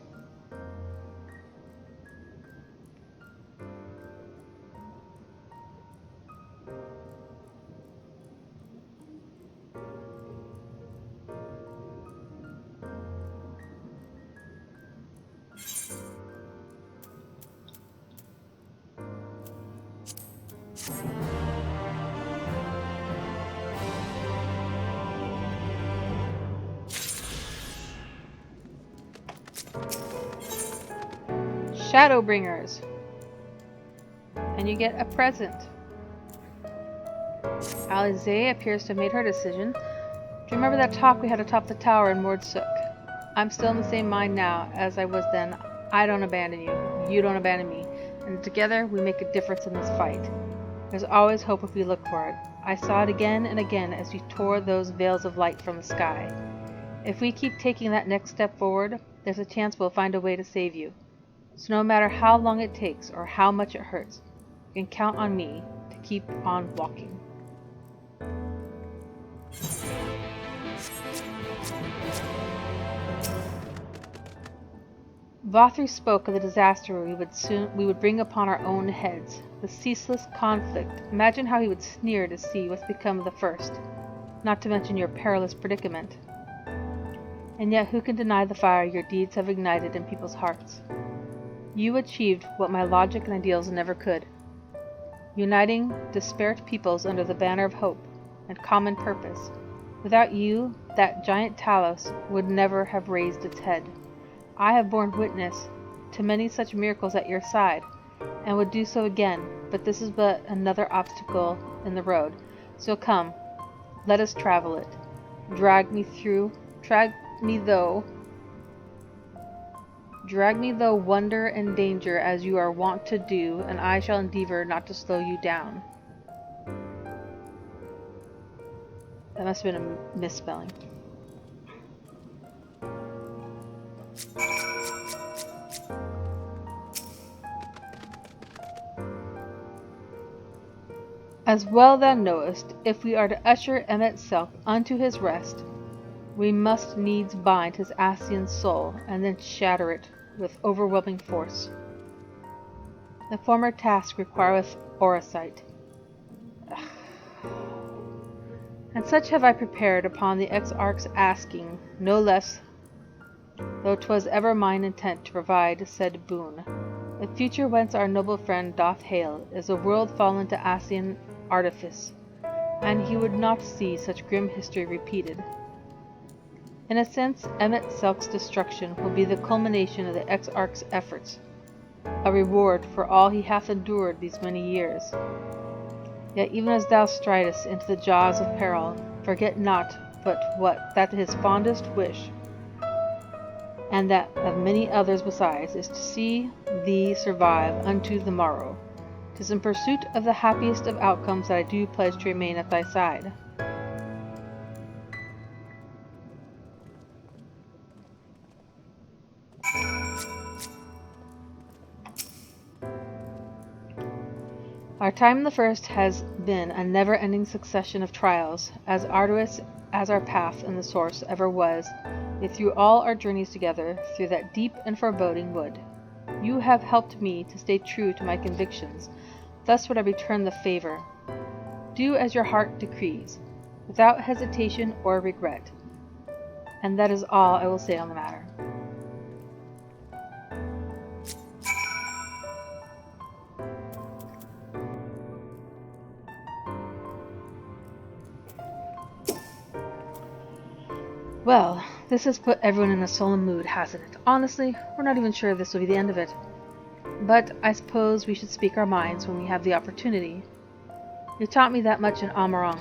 Shadowbringers. And you get a present. Alize appears to have made her decision. Do you remember that talk we had atop the tower in Mordsook? I'm still in the same mind now as I was then. I don't abandon you. You don't abandon me. And together we make a difference in this fight. There's always hope if we look for it. I saw it again and again as you tore those veils of light from the sky. If we keep taking that next step forward, there's a chance we'll find a way to save you. So no matter how long it takes or how much it hurts, you can count on me to keep on walking. Vothri spoke of the disaster we would bring upon our own heads, the ceaseless conflict. Imagine how he would sneer to see what's become of the first, not to mention your perilous predicament. And yet who can deny the fire your deeds have ignited in people's hearts? You achieved what my logic and ideals never could, uniting disparate peoples under the banner of hope and common purpose. Without you, that giant Talos would never have raised its head. I have borne witness to many such miracles at your side, and would do so again, but this is but another obstacle in the road. So come, let us travel it. Drag me though wonder and danger as you are wont to do, and I shall endeavor not to slow you down. That must have been a misspelling. As well thou knowest, if we are to usher Emmet Selk unto his rest, we must needs bind his Ascian soul, and then shatter it with overwhelming force. The former task requireth orasight, and such have I prepared upon the Exarch's asking, no less, though 'twas ever mine intent to provide said boon. The future whence our noble friend doth hail is a world fallen to Ascian artifice, and he would not see such grim history repeated. In a sense, Emmet Selk's destruction will be the culmination of the Exarch's efforts, a reward for all he hath endured these many years. Yet even as thou stridest into the jaws of peril, forget not that his fondest wish, and that of many others besides, is to see thee survive unto the morrow. 'Tis in pursuit of the happiest of outcomes that I do pledge to remain at thy side. Our time in the First has been a never-ending succession of trials, as arduous as our path in the Source ever was, yet through all our journeys together, through that deep and foreboding wood, you have helped me to stay true to my convictions. Thus would I return the favor. Do as your heart decrees, without hesitation or regret. And that is all I will say on the matter. Well, this has put everyone in a solemn mood, hasn't it? Honestly, we're not even sure this will be the end of it. But I suppose we should speak our minds when we have the opportunity. You taught me that much in Amaurot.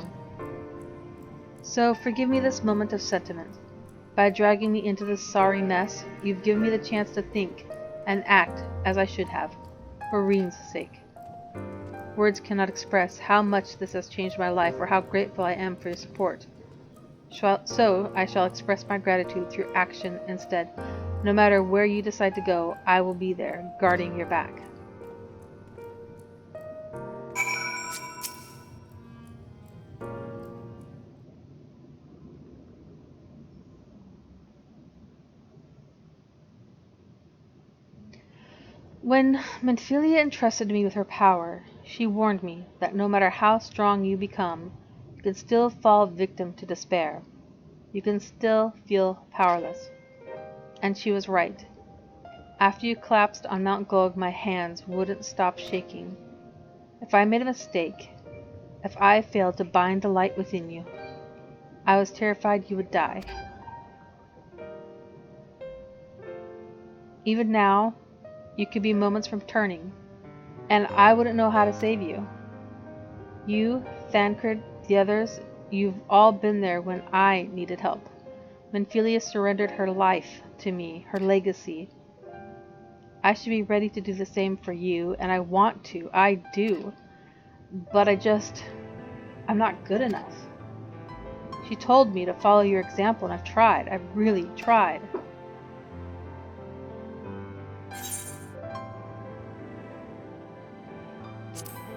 So forgive me this moment of sentiment. By dragging me into this sorry mess, you've given me the chance to think and act as I should have, for Reen's sake. Words cannot express how much this has changed my life or how grateful I am for your support. So I shall express my gratitude through action instead. No matter where you decide to go, I will be there, guarding your back. When Menphilia entrusted me with her power, she warned me that no matter how strong you become, you can still fall victim to despair. You can still feel powerless. And she was right. After you collapsed on Mount Gog, my hands wouldn't stop shaking. If I made a mistake, if I failed to bind the light within you, I was terrified you would die. Even now, you could be moments from turning, and I wouldn't know how to save you. You, Thancred, the others, you've all been there when I needed help. Menphilia surrendered her life to me, her legacy. I should be ready to do the same for you, and I want to, I do. But I'm not good enough. She told me to follow your example, and I've tried. I've really tried.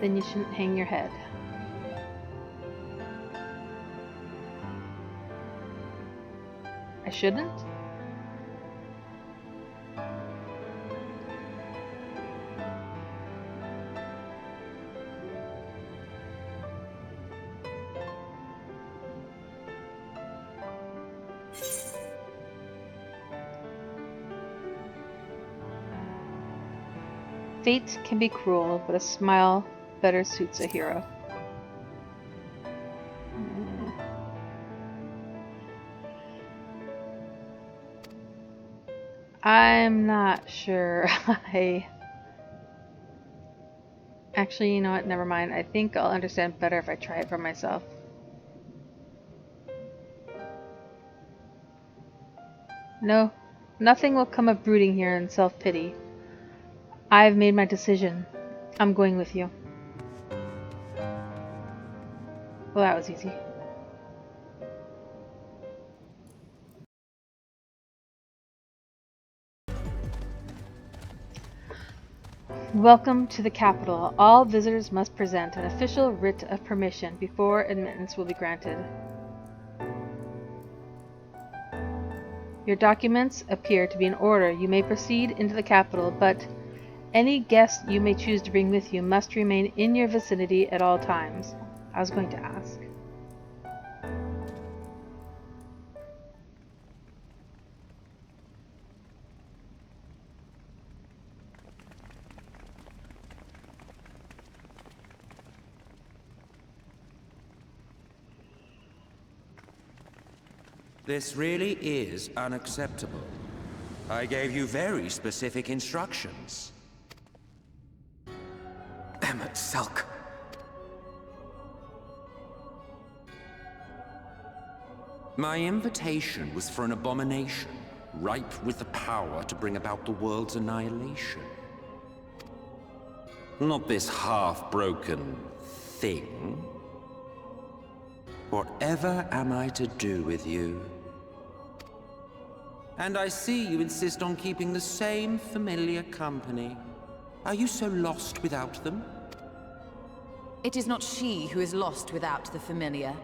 Then you shouldn't hang your head. I shouldn't? Fate can be cruel, but a smile better suits a hero. I'm not sure. Actually, you know what? Never mind. I think I'll understand better if I try it for myself. No, nothing will come of brooding here in self-pity. I've made my decision. I'm going with you. Well, that was easy. Welcome to the capital. All visitors must present an official writ of permission before admittance will be granted. Your documents appear to be in order. You may proceed into the capital, but any guests you may choose to bring with you must remain in your vicinity at all times. I was going to ask. This really is unacceptable. I gave you very specific instructions. Emmett Selk. My invitation was for an abomination, ripe with the power to bring about the world's annihilation. Not this half-broken thing. Whatever am I to do with you? And I see you insist on keeping the same familiar company. Are you so lost without them? It is not she who is lost without the familiar.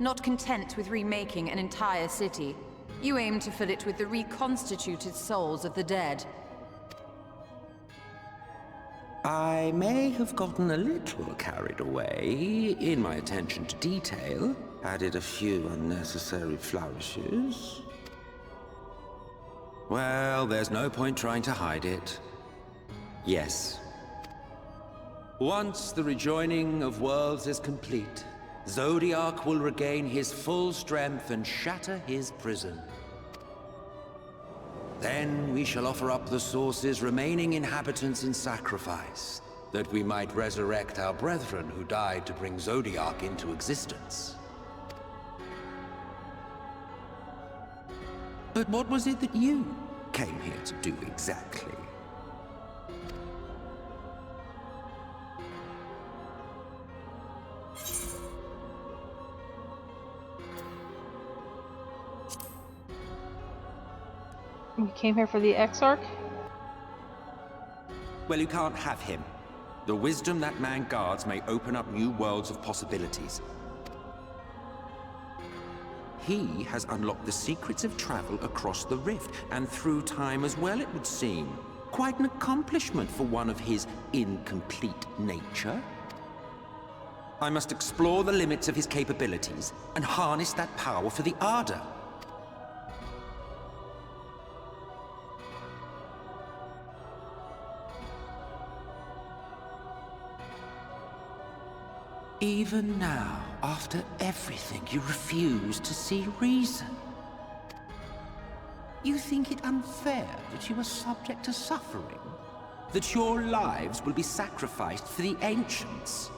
Not content with remaking an entire city, you aim to fill it with the reconstituted souls of the dead. I may have gotten a little carried away in my attention to detail, added a few unnecessary flourishes. Well, there's no point trying to hide it. Yes. Once the rejoining of worlds is complete, Zodiac will regain his full strength and shatter his prison. Then we shall offer up the Source's remaining inhabitants in sacrifice, that we might resurrect our brethren who died to bring Zodiac into existence. But what was it that you came here to do exactly? We came here for the Exarch? Well, you can't have him. The wisdom that man guards may open up new worlds of possibilities. He has unlocked the secrets of travel across the rift, and through time as well, it would seem. Quite an accomplishment for one of his incomplete nature. I must explore the limits of his capabilities, and harness that power for the Ardor. Even now, after everything, you refuse to see reason. You think it unfair that you are subject to suffering? That your lives will be sacrificed for the Ancients?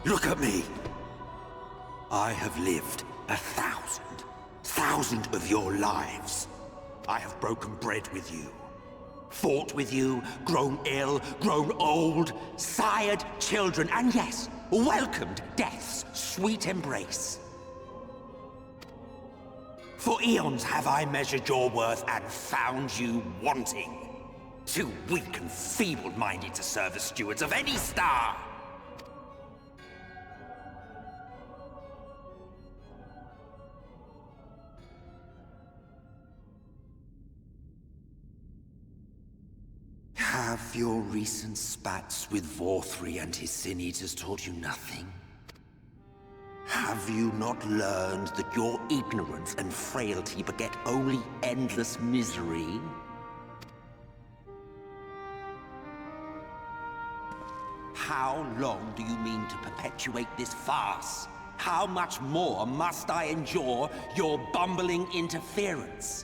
Look at me! I have lived 1,000 of your lives. I have broken bread with you. Fought with you, grown ill, grown old, sired children, and yes, welcomed death's sweet embrace. For eons have I measured your worth and found you wanting. Too weak and feeble-minded to serve as stewards of any star. Have your recent spats with Vorthri and his Sin-Eaters taught you nothing? Have you not learned that your ignorance and frailty beget only endless misery? How long do you mean to perpetuate this farce? How much more must I endure your bumbling interference?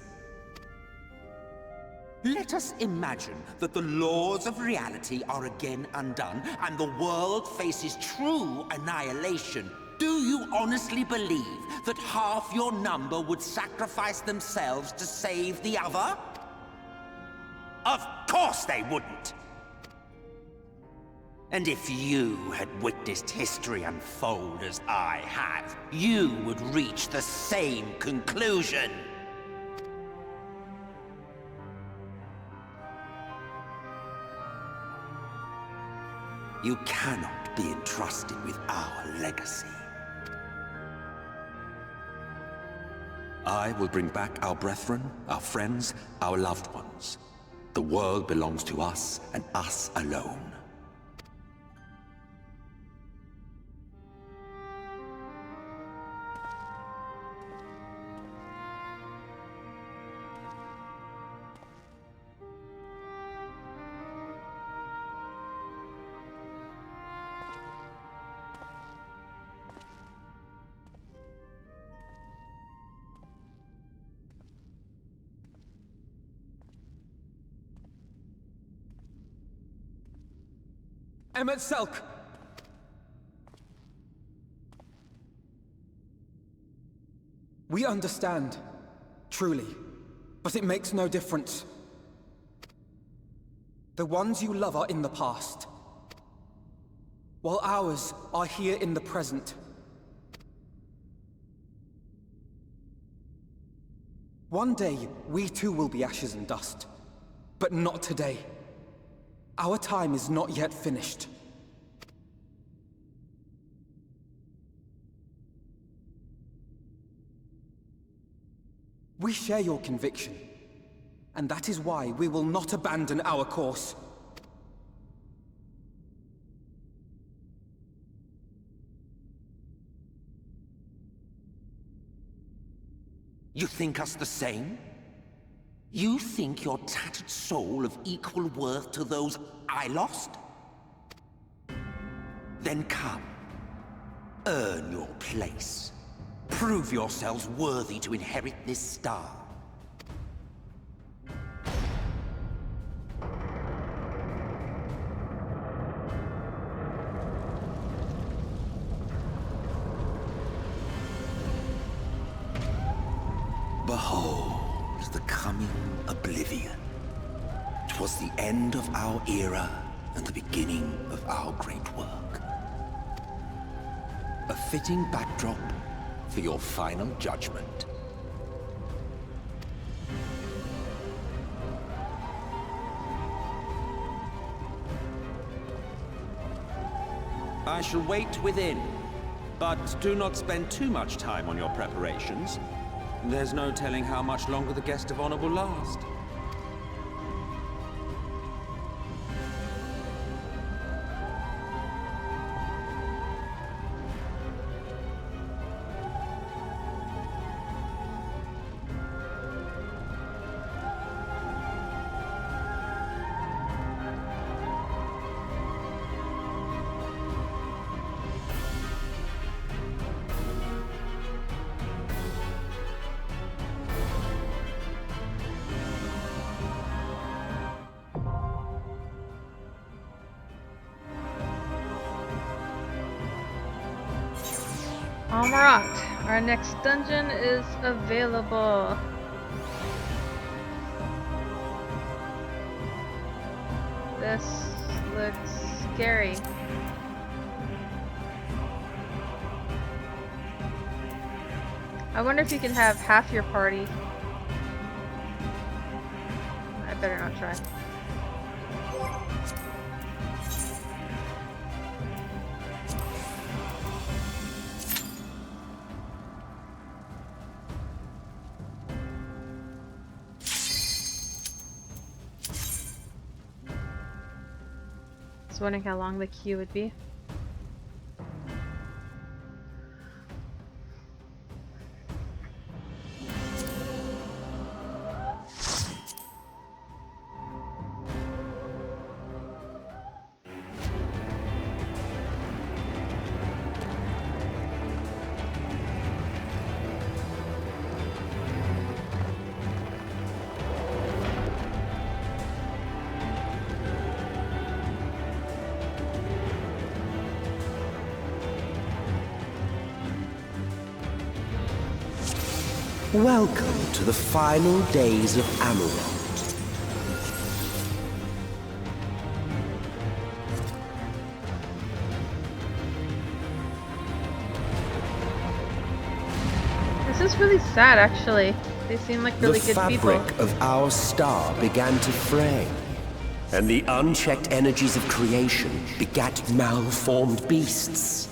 Let us imagine that the laws of reality are again undone, and the world faces true annihilation. Do you honestly believe that half your number would sacrifice themselves to save the other? Of course they wouldn't! And if you had witnessed history unfold as I have, you would reach the same conclusion. You cannot be entrusted with our legacy. I will bring back our brethren, our friends, our loved ones. The world belongs to us, and us alone. Emmet Selk! We understand, truly, but it makes no difference. The ones you love are in the past, while ours are here in the present. One day, we too will be ashes and dust, but not today. Our time is not yet finished. We share your conviction, and that is why we will not abandon our course. You think us the same? You think your tattered soul of equal worth to those I lost? Then come. Earn your place. Prove yourselves worthy to inherit this star. Behold the coming oblivion. 'Twas the end of our era and the beginning of our great work. A fitting backdrop for your final judgment. I shall wait within, but do not spend too much time on your preparations. There's no telling how much longer the guest of honor will last. Amaurot, our next dungeon is available. This looks scary. I wonder if you can have half your party. I better not try. I was wondering how long the queue would be. Welcome to the final days of Amaurot. This is really sad, actually. They seem like really good people. The fabric of our star began to fray. And the unchecked energies of creation begat malformed beasts.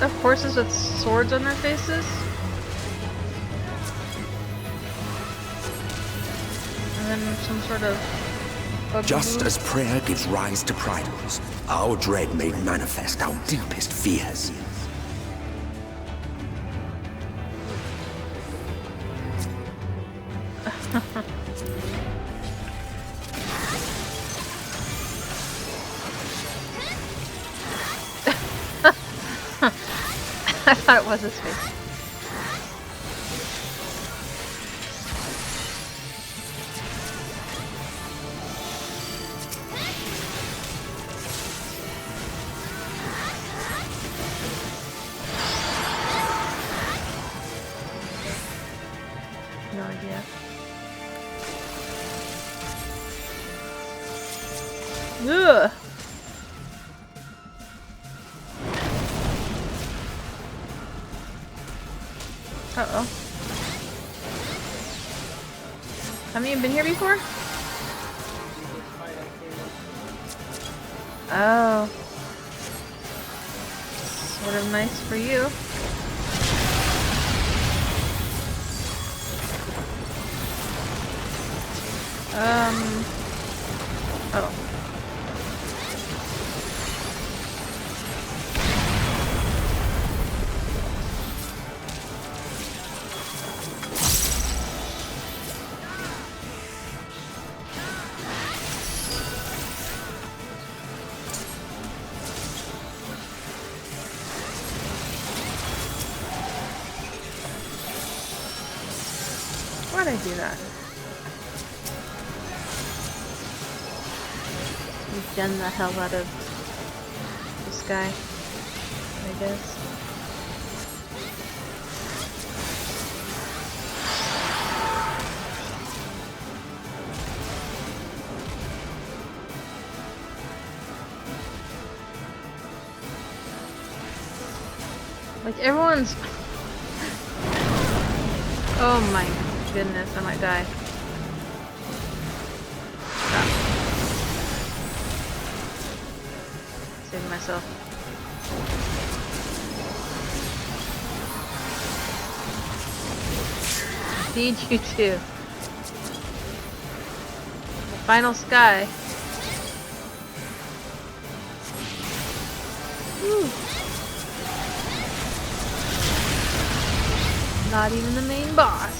Of horses with swords on their faces? And then some sort of... Just as prayer gives rise to bridals, our dread made manifest our deepest fears. I thought it was his face. No idea. Ugh. Uh-oh. Haven't you been here before? Oh. Sort of nice for you. Oh. Why'd I do that? Regen the hell out of this guy, I guess. Like everyone's... Oh my goodness, I might die. Stop. Saving myself. Need you too. The final sky. Woo. Not even the main boss.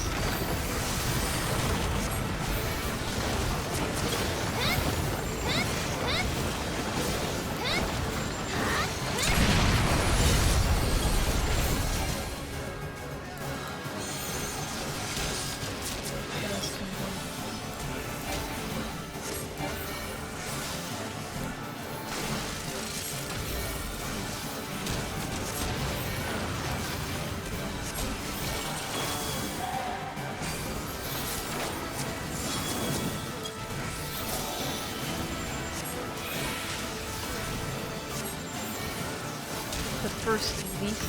First beast.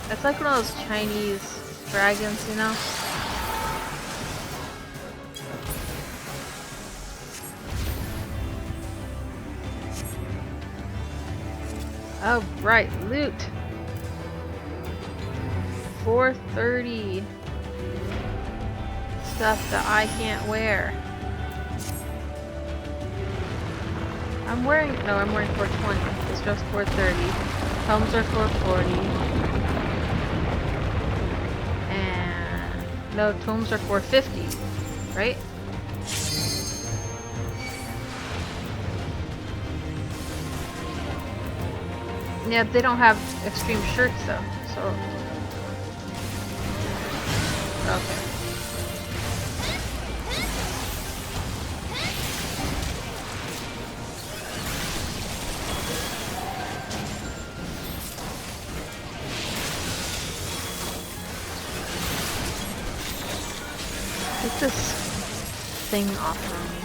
It's like one of those Chinese dragons, you know? Oh, right, loot. 430. Stuff that I can't wear. I'm wearing 420. It's just 430. Helms are 440. And no, tomes are 450, right? Yeah, they don't have extreme shirts though, so okay. Get this thing off of me.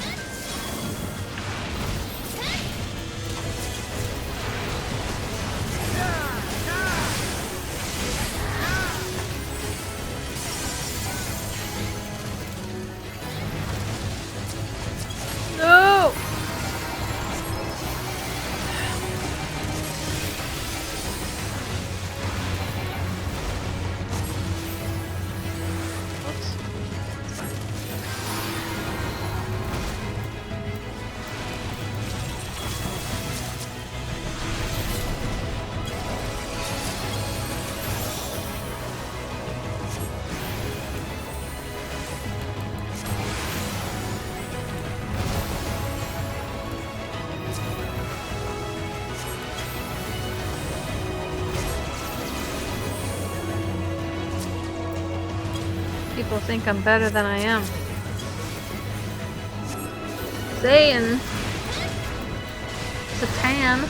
No! People think I'm better than I am. Saying Satan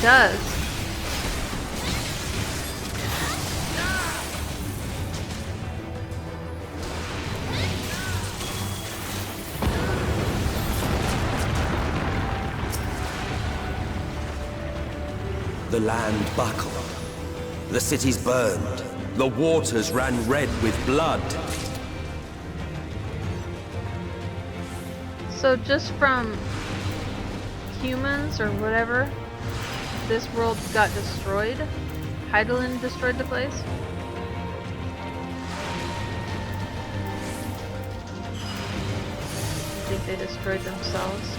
does. The land buckled. The cities burned. The waters ran red with blood. So just from humans or whatever, this world got destroyed? Heidelin destroyed the place? I think they destroyed themselves.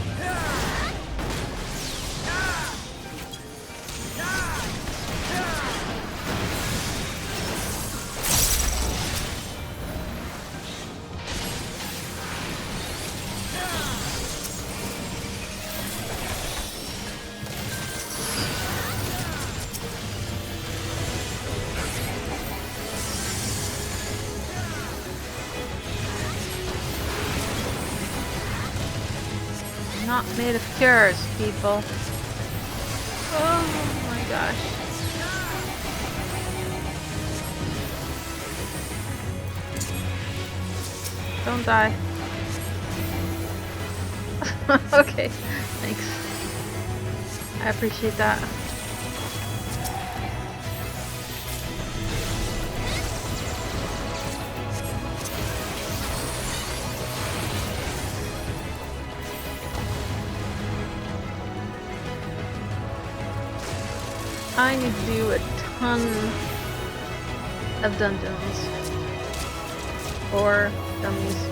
not made of cures, people. Oh my gosh. Don't die. Okay, thanks. I appreciate that. I need to do a ton of dungeons or dummies.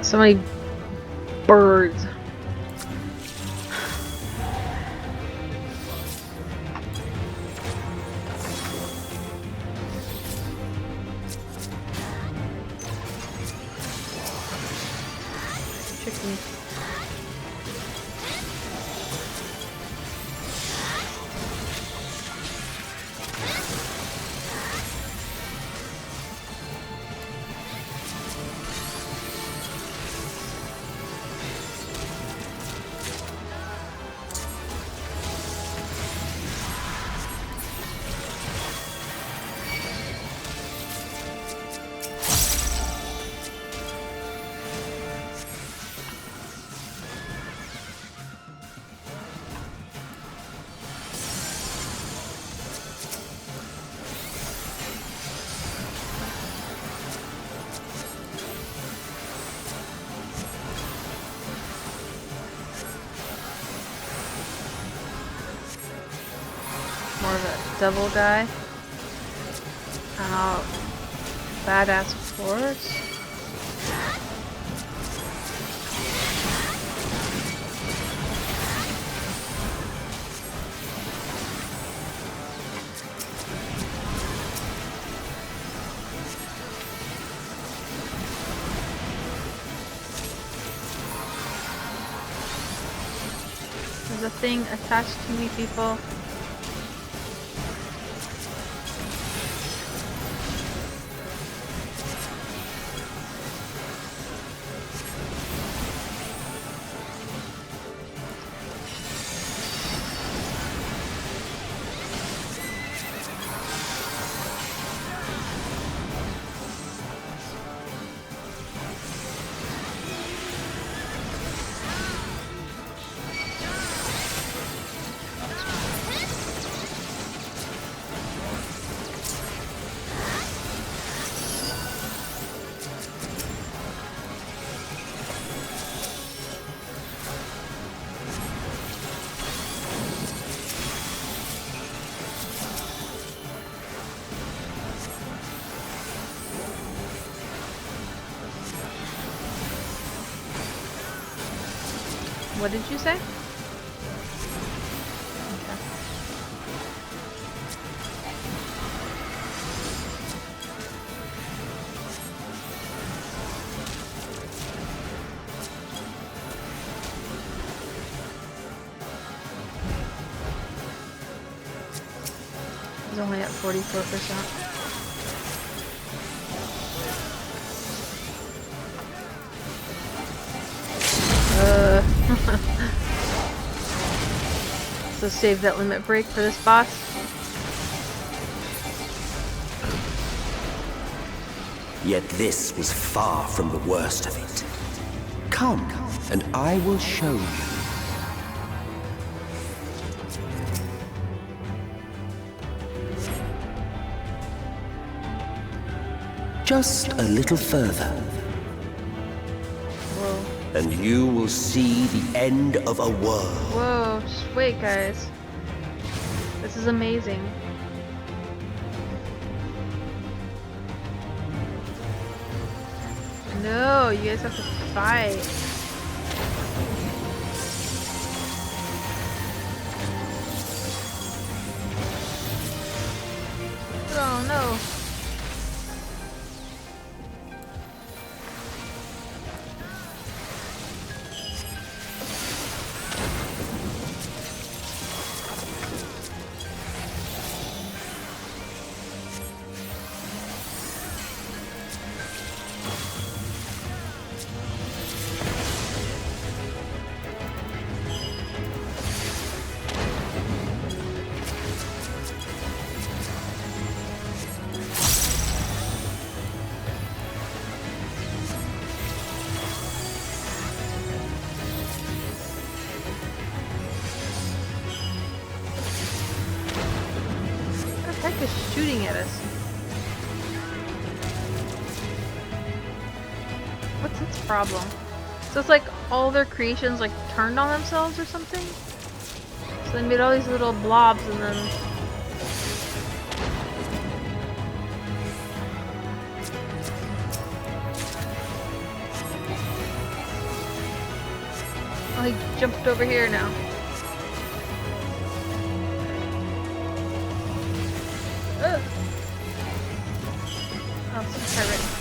So many birds. Chicken. More of a devil guy. Badass horse. There's a thing attached to me, people. What did you say? Okay. It's only at 44%. So save that limit break for this boss. Yet this was far from the worst of it. Come, and I will show you. Just a little further. And you will see the end of a world. Whoa, just wait, guys. This is amazing. No, you guys have to fight. shooting at us. What's its problem? So it's like all their creations like turned on themselves or something? So they made all these little blobs and then... Oh, he jumped over here now. Ugh. Oh, it's a pirate.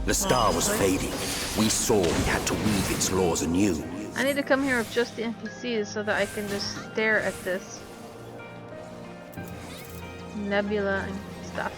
The star was fading. We saw we had to weave its laws anew. I need to come here with just the NPCs so that I can just stare at this nebula and stuff.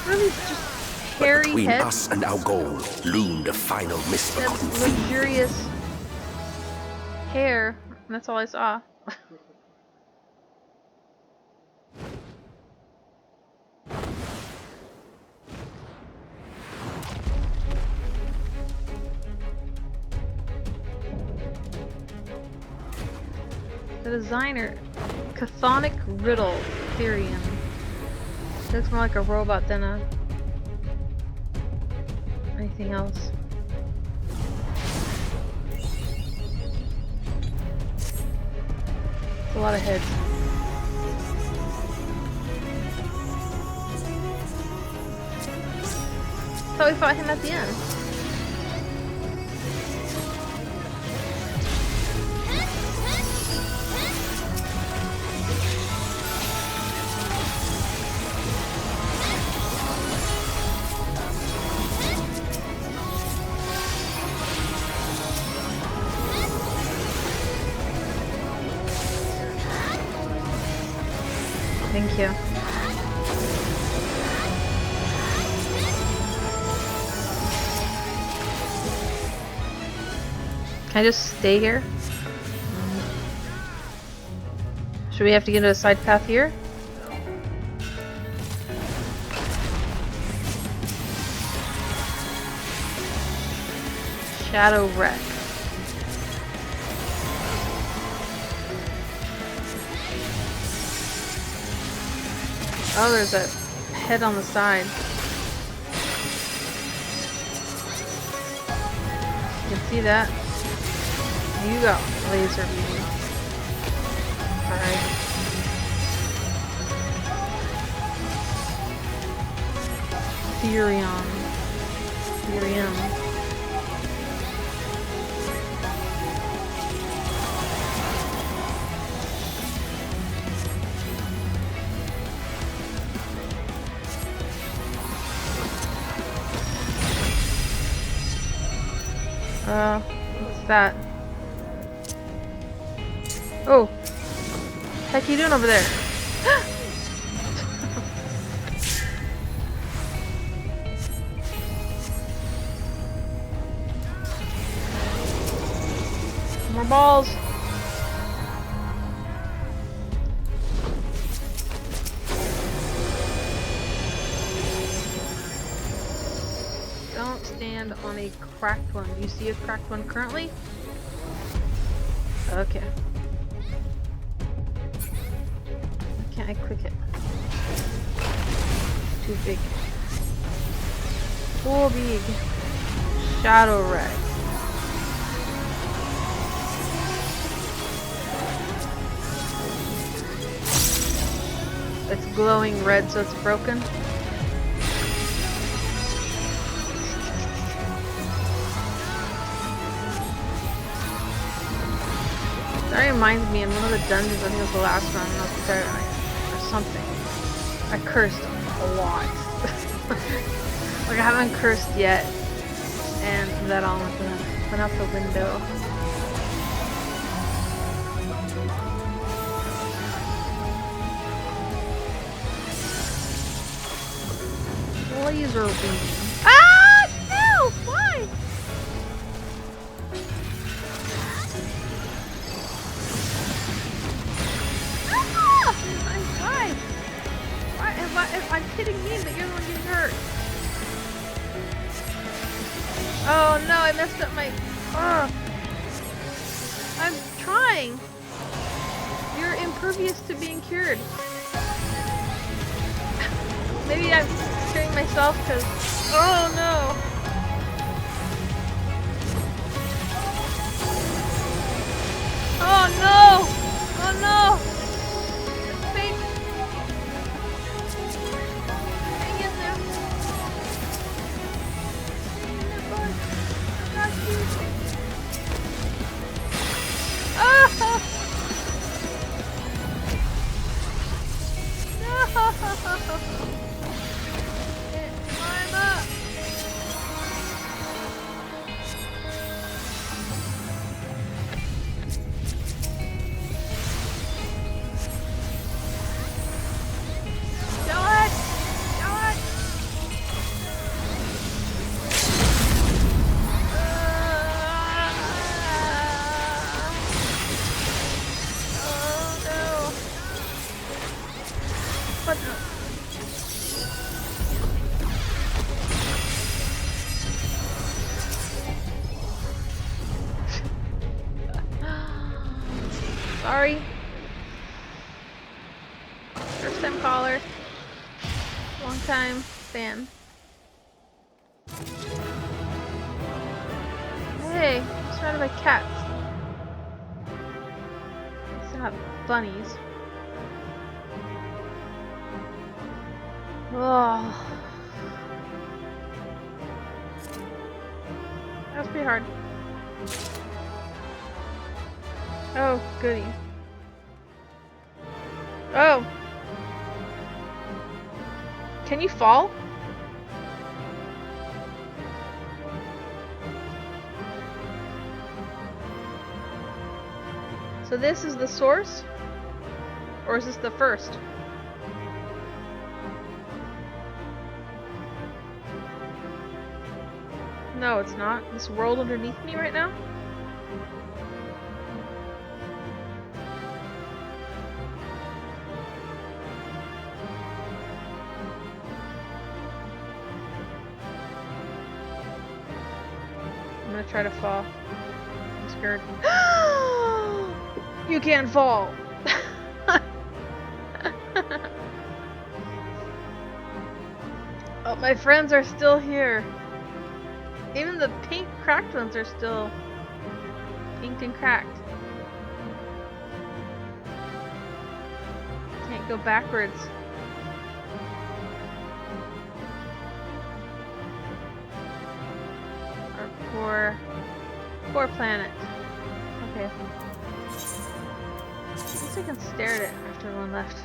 Really just hairy Between heads. us and our goal loomed a final misbegotten That's fiend. luxurious hair. And that's all I saw. The designer, Chthonic Riddle, Ethereum. Looks more like a robot than anything else. It's a lot of heads. Thought we fought him at the end. Thank you. Can I just stay here? Should we have to get into a side path here? Shadow wreck. Oh, there's a head on the side. You can see that. You got laser beam. Alright. Therion. What's that? Oh! Heck you doing over there? More balls! Don't stand on a cracked one. Do you see a cracked one currently? Okay. Why can't I click it? Too big. Too big. Shadow wreck. It's glowing red, so it's broken. That reminds me, in one of the dungeons, I think it was the last one, I was there, or something, I cursed a lot. Like, I haven't cursed yet, and that all went out the window. Laser beam. Ah! No! Why? I'm hitting me, but you're the one getting hurt. Oh no, I messed up my... I'm trying. You're impervious to being cured. Maybe I'm curing myself because... Oh no! Oh no! Oh no! Sorry. First time caller. Long time fan. Hey, I'm surrounded by cats. It's not bunnies. Oh. That was pretty hard. Oh, goody. Oh. Can you fall? So this is the source? Or is this the first? No, it's not. This world underneath me right now? gonna try to fall. I'm scared. You can't fall! Oh, my friends are still here. Even the pink cracked ones are still pinked and cracked. Can't go backwards. Our poor planet. Okay. At least I can stare at it after everyone left.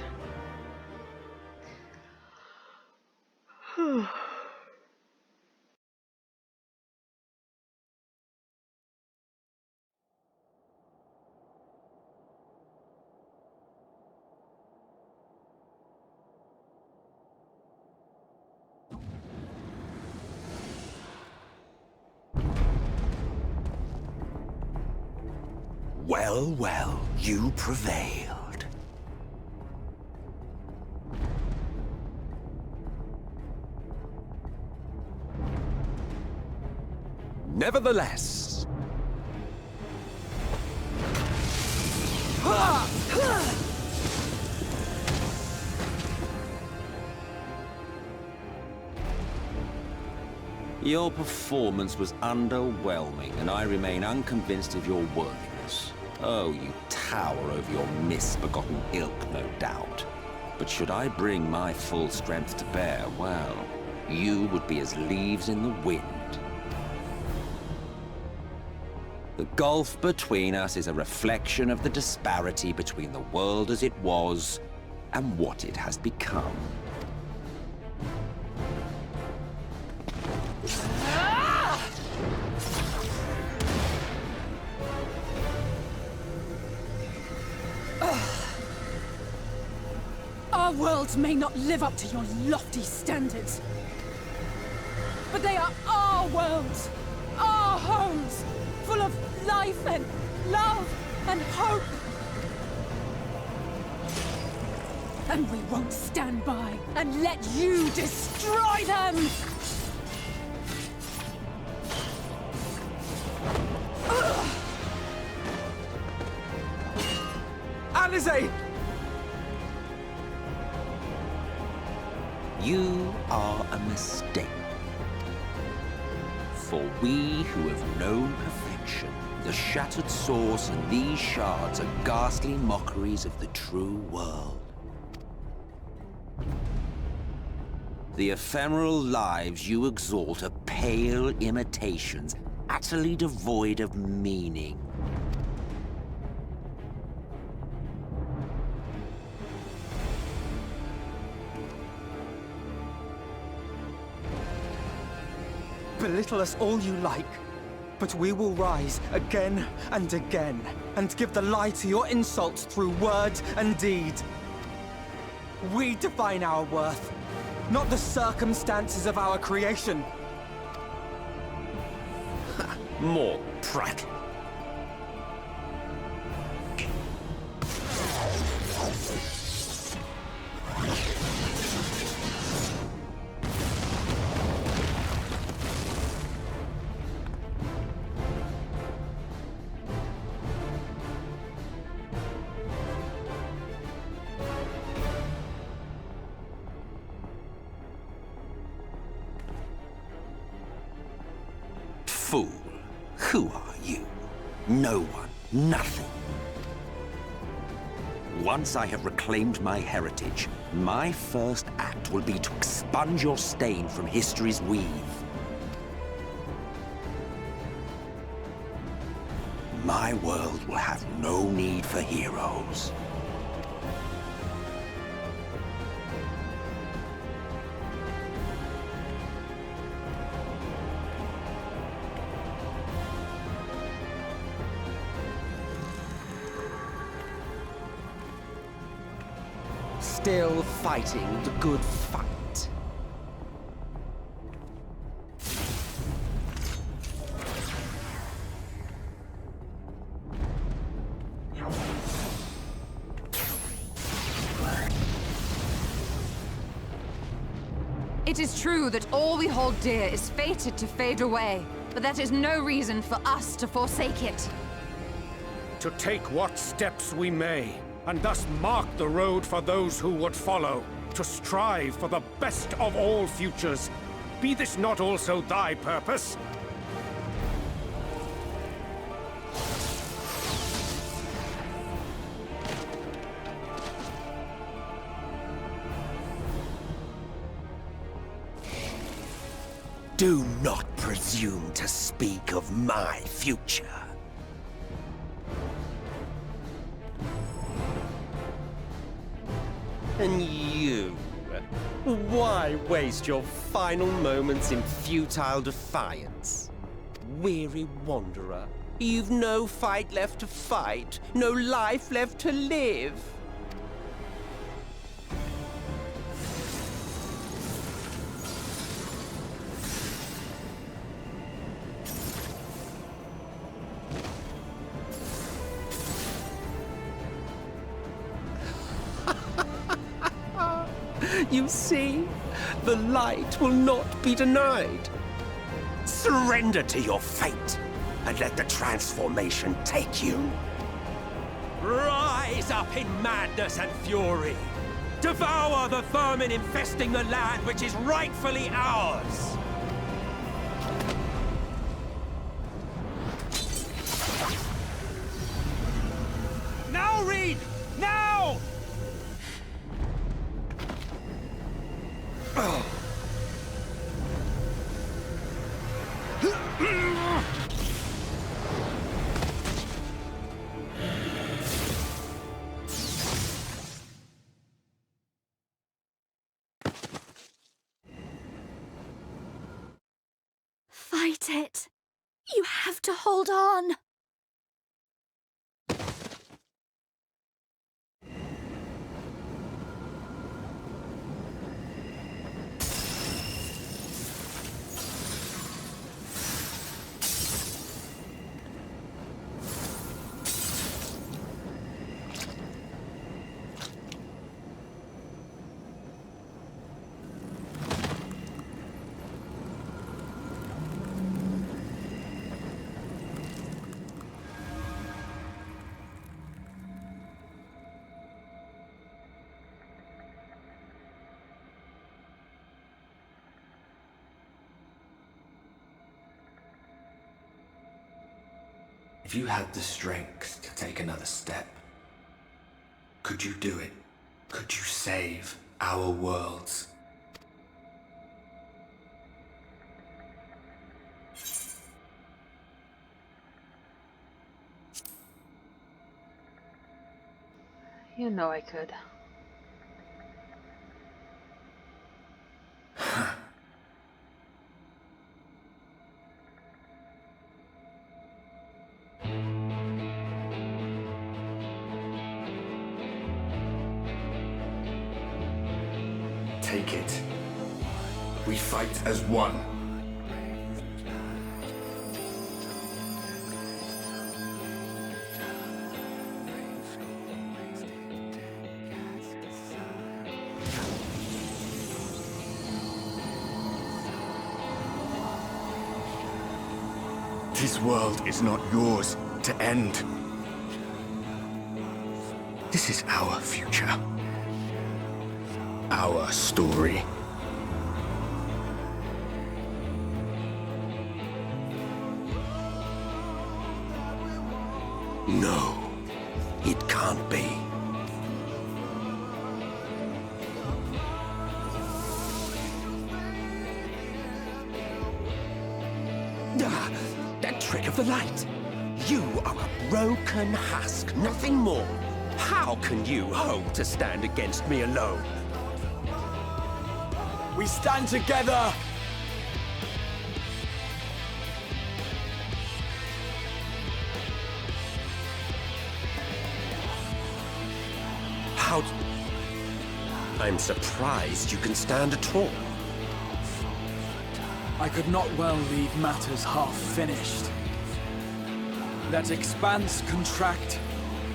Well, well, you prevailed. Nevertheless... Your performance was underwhelming, and I remain unconvinced of your worthiness. Oh, you tower over your misbegotten ilk, no doubt. But should I bring my full strength to bear, well, you would be as leaves in the wind. The gulf between us is a reflection of the disparity between the world as it was and what it has become. Our worlds may not live up to your lofty standards, but they are our worlds, our homes, full of life and love and hope. And we won't stand by and let you destroy them! Alizé! You are a mistake. For we who have known perfection, the shattered source and these shards are ghastly mockeries of the true world. The ephemeral lives you exalt are pale imitations, utterly devoid of meaning. Belittle us all you like, but we will rise again and again, and give the lie to your insults through word and deed. We define our worth, not the circumstances of our creation. More prattle. Fool, who are you? No one, nothing. Once I have reclaimed my heritage, my first act will be to expunge your stain from history's weave. My world will have no need for heroes. Still fighting the good fight. It is true that all we hold dear is fated to fade away, but that is no reason for us to forsake it. To take what steps we may, and thus mark the road for those who would follow, to strive for the best of all futures. Be this not also thy purpose? Do not presume to speak of my future. And you? Why waste your final moments in futile defiance? Weary wanderer, you've no fight left to fight, no life left to live. You see, the light will not be denied. Surrender to your fate, and let the transformation take you. Rise up in madness and fury. Devour the vermin infesting the land which is rightfully ours. Now, Reed! Now! Fight it. You have to hold on. If you had the strength to take another step, could you do it? Could you save our worlds? You know I could. Take it. We fight as one. This world is not yours to end. This is our future. Our story. No, it can't be. That trick of the light. You are a broken husk, nothing more. How can you hope to stand against me alone? We stand together! How... I'm surprised you can stand at all. I could not well leave matters half-finished. Let expanse contract,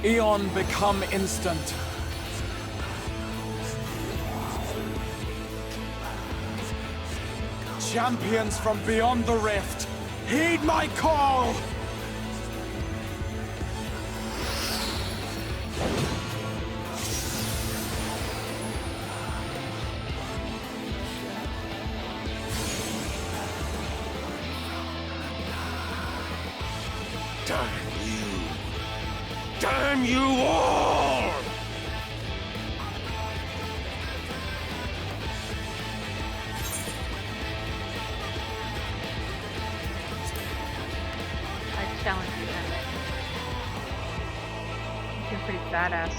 eon become instant. champions from beyond the rift, heed my call! Damn you! Damn you all! I challenge you, Emmett. You're pretty badass.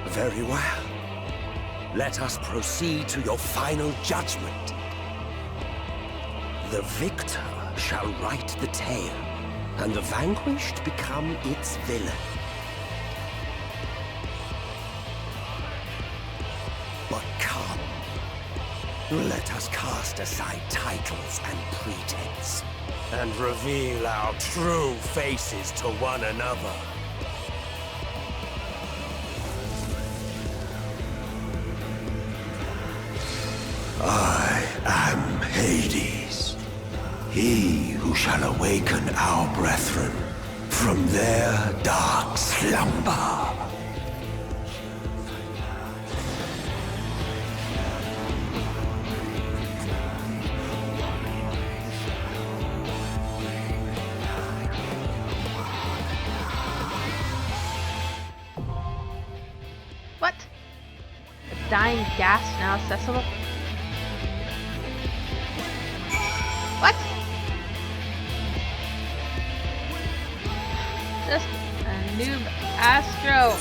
Very well. Let us proceed to your final judgment. The victor shall write the tale, and the vanquished become its villain. But come, let us cast aside titles and pretense, and reveal our true faces to one another. I am Hades, he who shall awaken our brethren from their dark slumber. What? A dying gas now accessible? What? Just a noob Astro.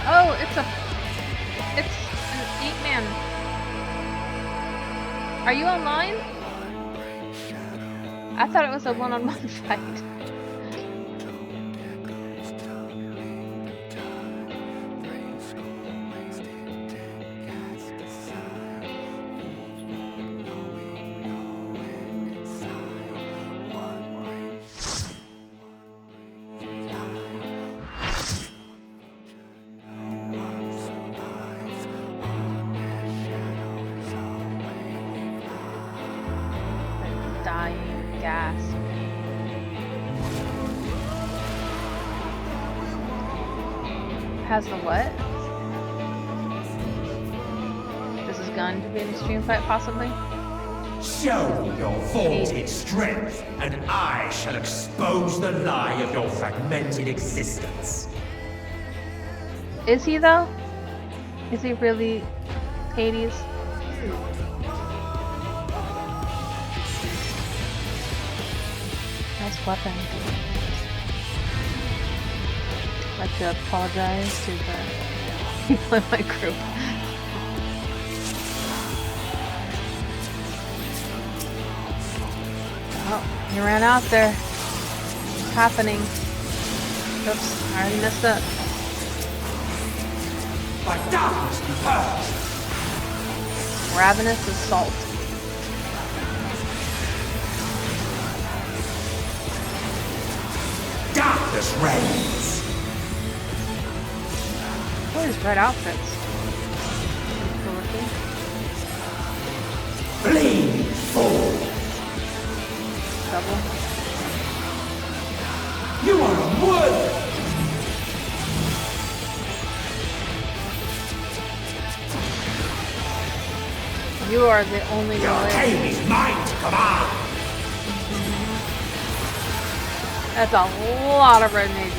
Oh, it's an 8-man. Are you online? I thought it was a one-on-one fight. Gasp. Has the what? This is going to be an extreme fight, possibly? Show your vaunted strength, and I shall expose the lie of your fragmented existence. Is he, though? Is he really Hades? Nice weapon. I'd like to apologize to the people in my group. Oh, he ran out there. What's happening? Oops, I already messed up. By darkness be purged. Ravenous assault. Darkness reigns. What are these red outfits? Flee, fool. Double. You are unworthy. You are the only Your one. game is mine to command. That's a lot of red mages.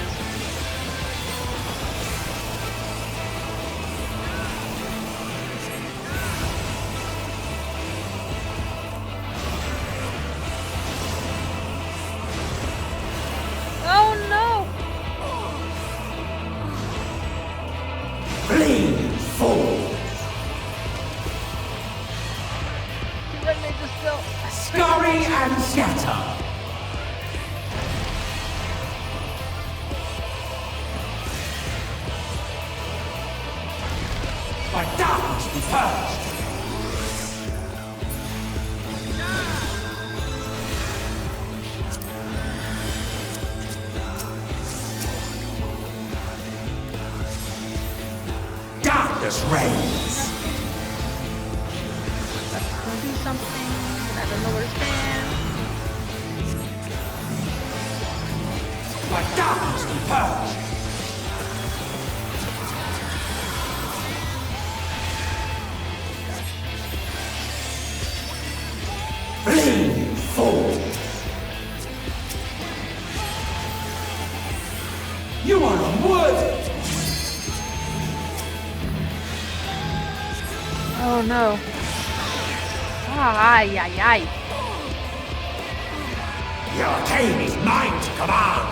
Oh no! Flee, fool. Two red mages still. Scurry and scatter. Darkness reigns. That's gonna do something. I don't know where to stand. By darkness be purged. Flee forward. You are unworthy. Oh no. Ay, ay, ay. Your arcane is mine to command.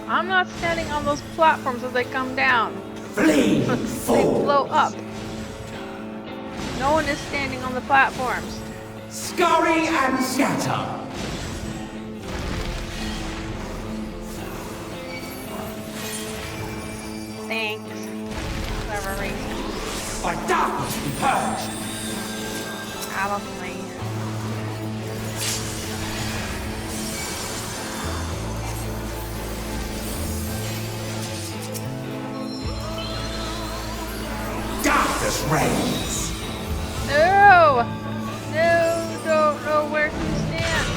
I'm not standing on those platforms as they come down. Flee They forward. blow up. No one is standing on the platforms. Scurry and scatter. Thanks. Whatever reason. By darkness be purged. Probably. Darkness reigns. No! No, don't know where to stand.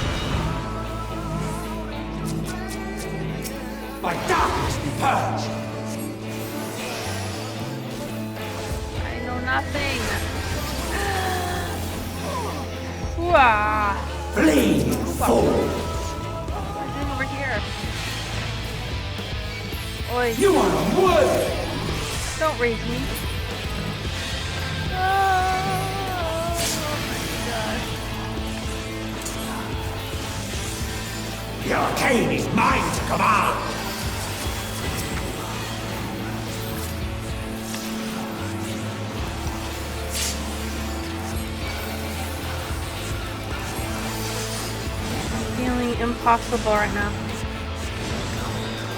By darkness be purged. I know nothing. Wah! Flee forward. What's in over here? Oi. You are unworthy. Don't raise me. Oh my god. Your arcane is mine to command. Feeling impossible right now.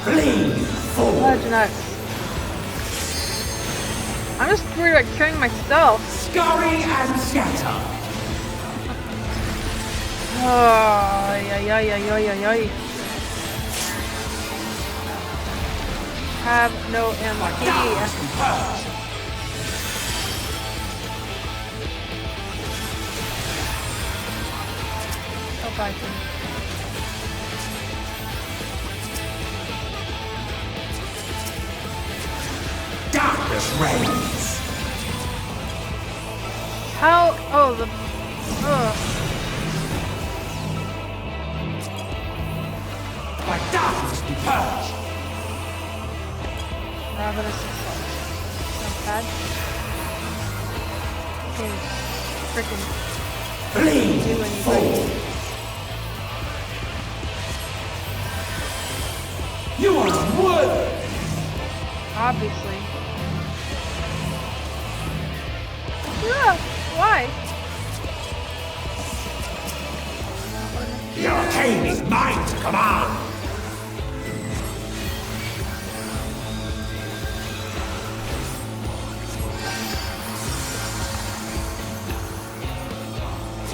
Flee forward. Fudge nuts. I'm just worried about killing myself. Scurry and scatter. Oh, ay, ay, ay, ay, ay, ay. Have no MP. Oh, Bison. Darkness reigns. How? Oh, the. Ugh. By darkness be purged. Ravenous assault. Not bad. Okay. Frickin'. Flee forward. You are unworthy. Obviously. Yeah, why? Your arcane is mine to command.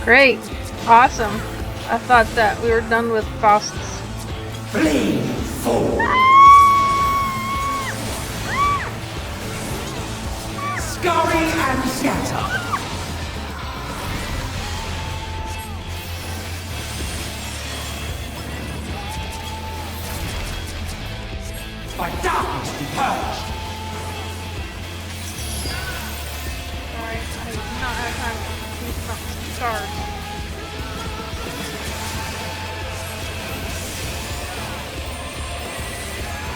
Great. Awesome. I thought that we were done with Faust's. Flee forward. Scurry and scatter. By darkness be purged. Sorry, I did not have time to do some stars.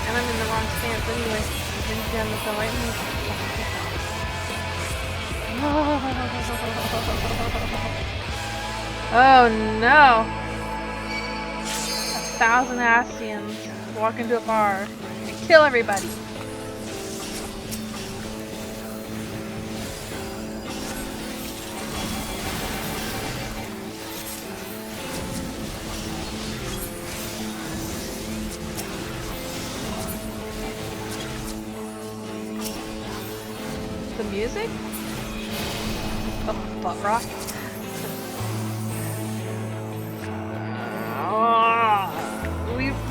And I'm in the wrong stance anyway. I didn't stand with the right move. Oh no! 1,000 Ascians walk into a bar and kill everybody. The music? Oh, butt rock.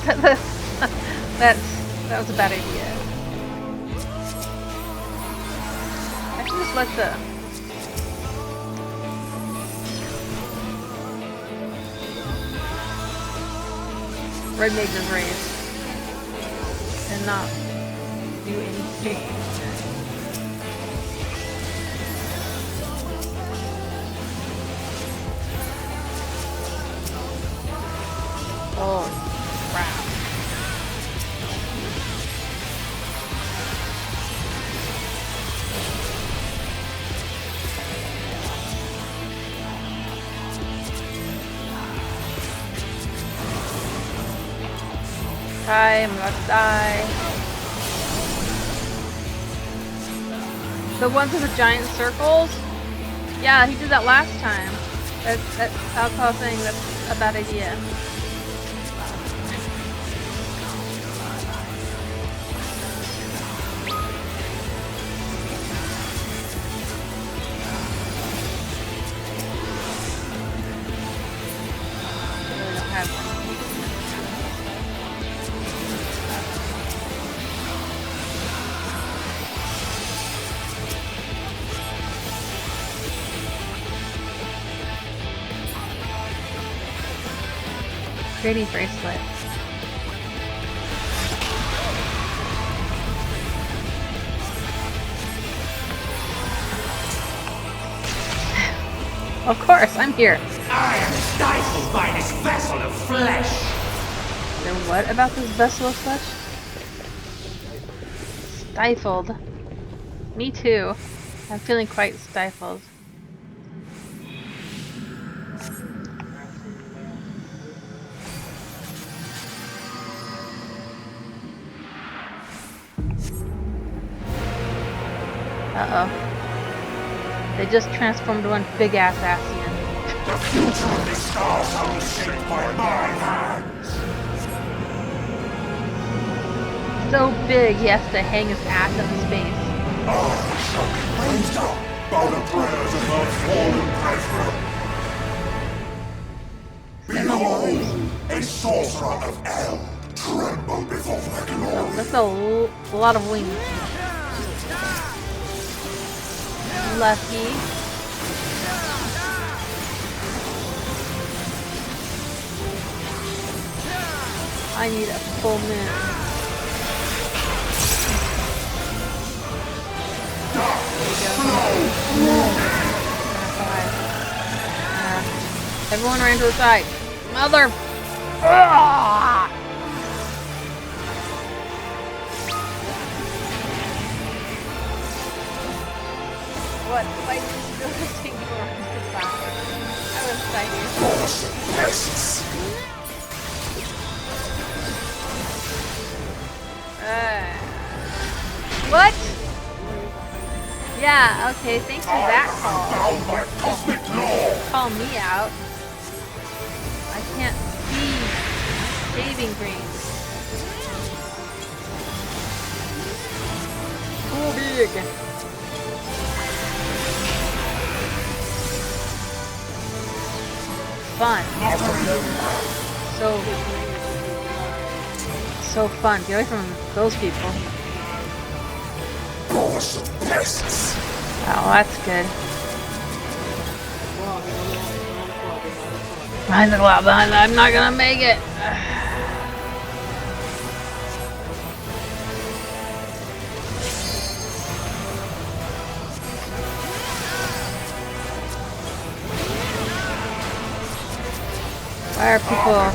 That was a bad idea. I should just let the... red mages raise. And not do anything. Oh, crap. I'm about to die. The ones with the giant circles? Yeah, he did that last time. That's I was saying that's a bad idea. Pretty bracelet. Of course, I'm here. I am stifled by this vessel of flesh. Then what about this vessel of flesh? Stifled. Me too. I'm feeling quite stifled. Uh-oh. They just transformed one big-ass Asian. The future of this star shall be shaped by my hands. So big, he has to hang his ass up in space. I shall be raised up by the prayers of our fallen brethren. Behold, a sorcerer of El, tremble before their glory. That's a lot of wings. Lucky. I need a full moon. Everyone ran to the side. Mother. What? Why did you go to take you around the side? I was excited. What? Yeah, okay, thanks for that call. Call me out. I can't see saving grace. Too big. Fun. So fun. Get away from those people. Oh, that's good. Behind the cloud, behind that. I'm not gonna make it. Why are people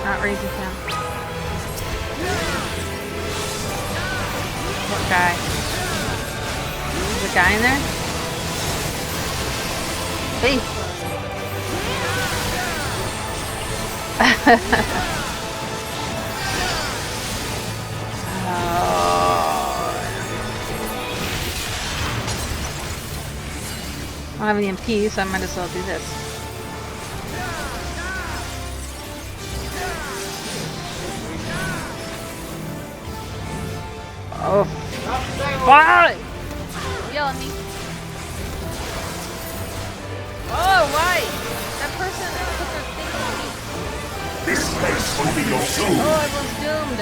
not raising him? What guy? There's a guy in there? Hey! I don't have any MP, so I might as well do this. Oh, why? Yell at me. Oh, why? That person thinks me. This place will be your soul. Oh, everyone's doomed.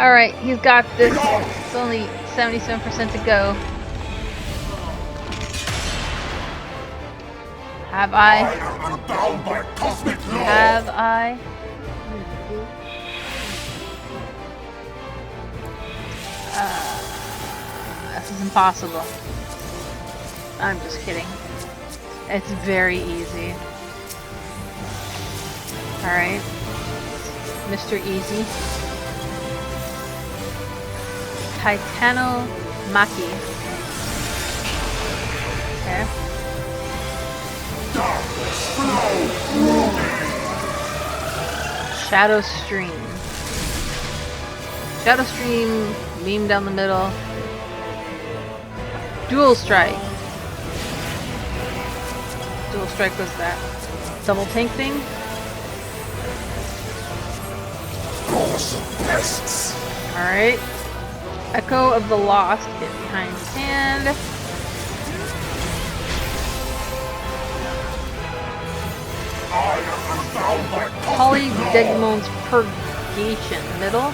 Alright, he's got this. It's only 77% to go. Have I? Have I? This is impossible. I'm just kidding. It's very easy. Alright. Mr. Easy. Titanomachy. Okay. Shadow Stream. Shadow Stream, beam down the middle. Dual Strike. Dual Strike was that double tank thing? Alright. Echo of the Lost, hit behind hand. Polydegmon's Purgation, middle.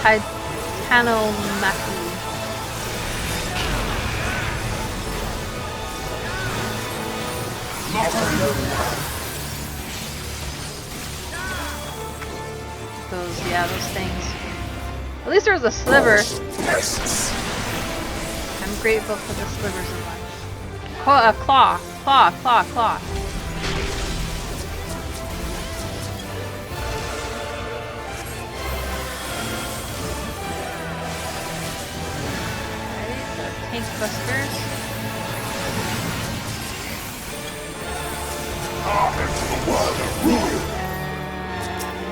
Titanomachy. Those things. At least there was a sliver. I'm grateful for the slivers of life. Claw. Tank busters.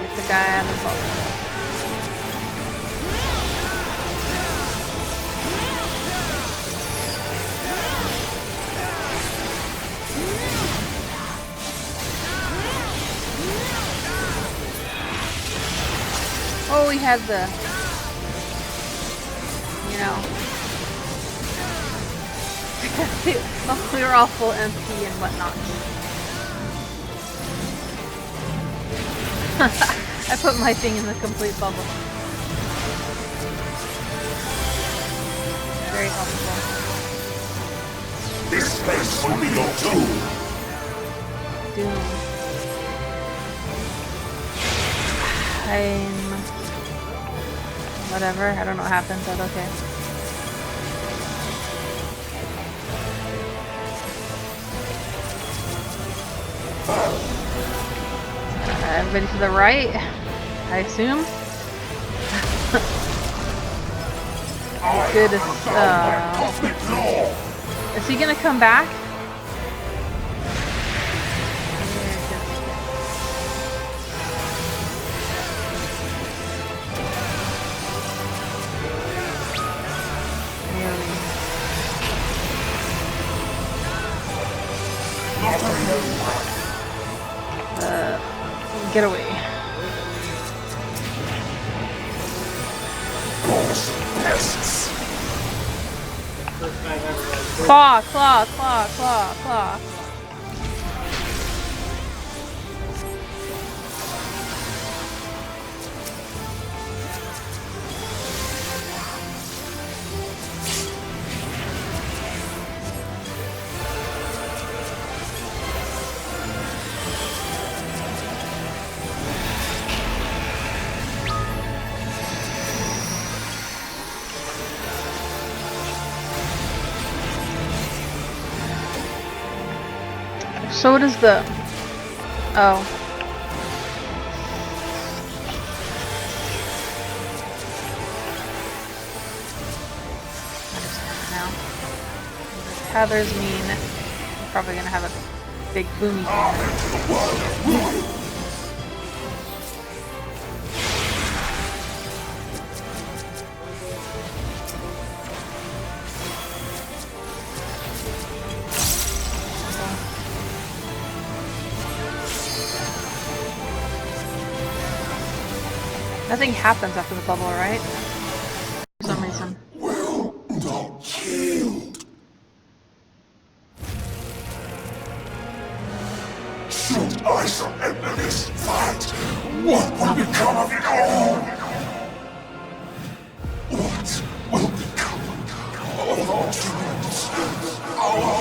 Hit the guy on the boat. Oh, we had the, you know, we were all full MP and whatnot. I put my thing in the complete bubble. Very helpful. This place will be your tomb. Doom. Whatever, I don't know what happened, but okay. Everybody to the right, I assume. Good. Is he gonna come back? Get away. Claw. So what is the... Oh. Now. Tethers mean we're probably gonna have a big boomy thing. Nothing happens after the bubble, right? For some reason. Will not killed. Should I surrender this fight, what will become of it all? What will become of our dreams? Our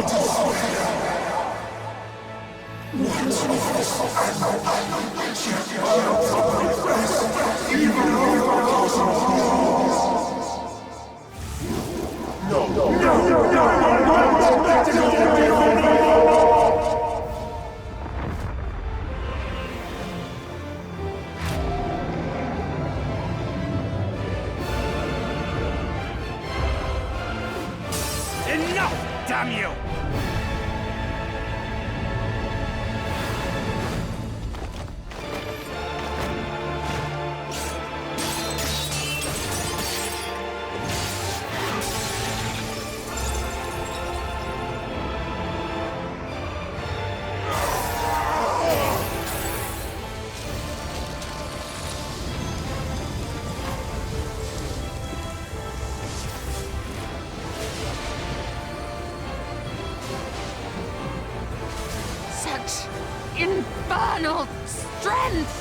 desire? What of us and even Enough, damn you! Such infernal strength!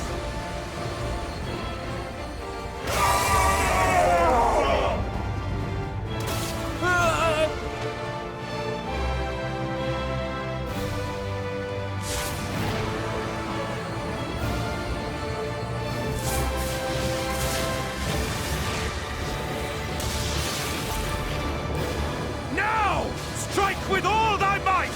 Now! Strike with all thy might!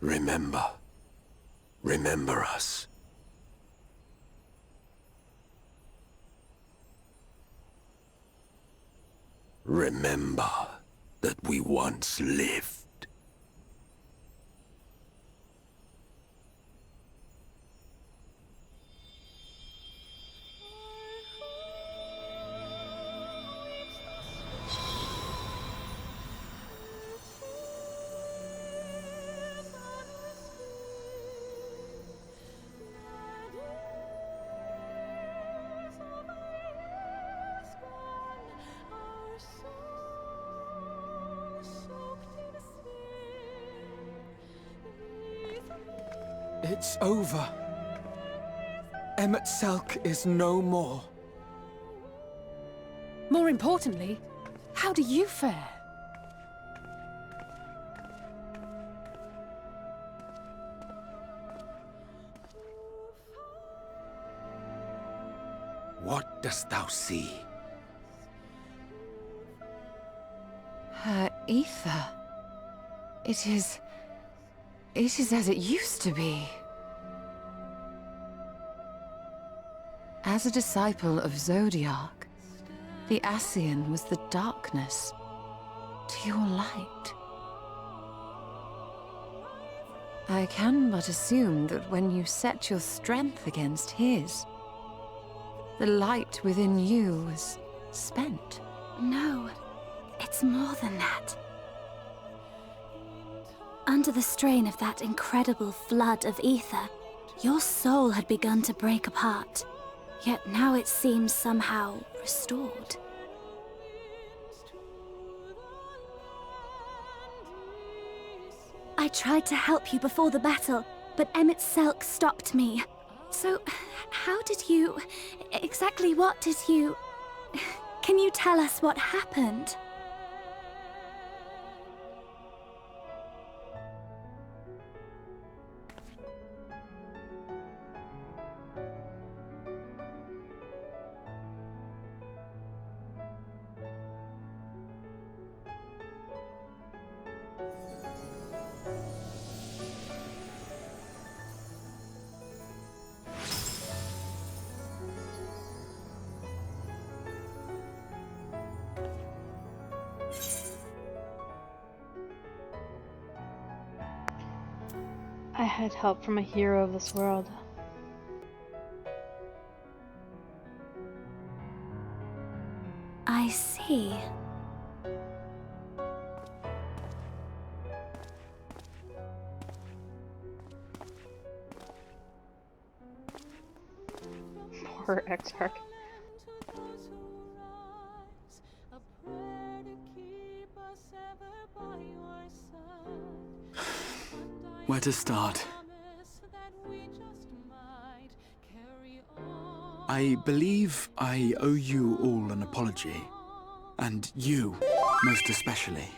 Remember. Remember us. Remember that we once lived. It's over. Emet-Selch is no more. More importantly, how do you fare? What dost thou see? Her ether. It is as it used to be. As a disciple of Zodiark, the Ascian was the darkness to your light. I can but assume that when you set your strength against his, the light within you was spent. No, it's more than that. Under the strain of that incredible flood of ether, your soul had begun to break apart, yet now it seems somehow restored. I tried to help you before the battle, but Emmett Selk stopped me. So, how did you... exactly what did you... Can you tell us what happened? I had help from a hero of this world. I see. Poor Exarch. Where to start? I believe I owe you all an apology. And you, most especially.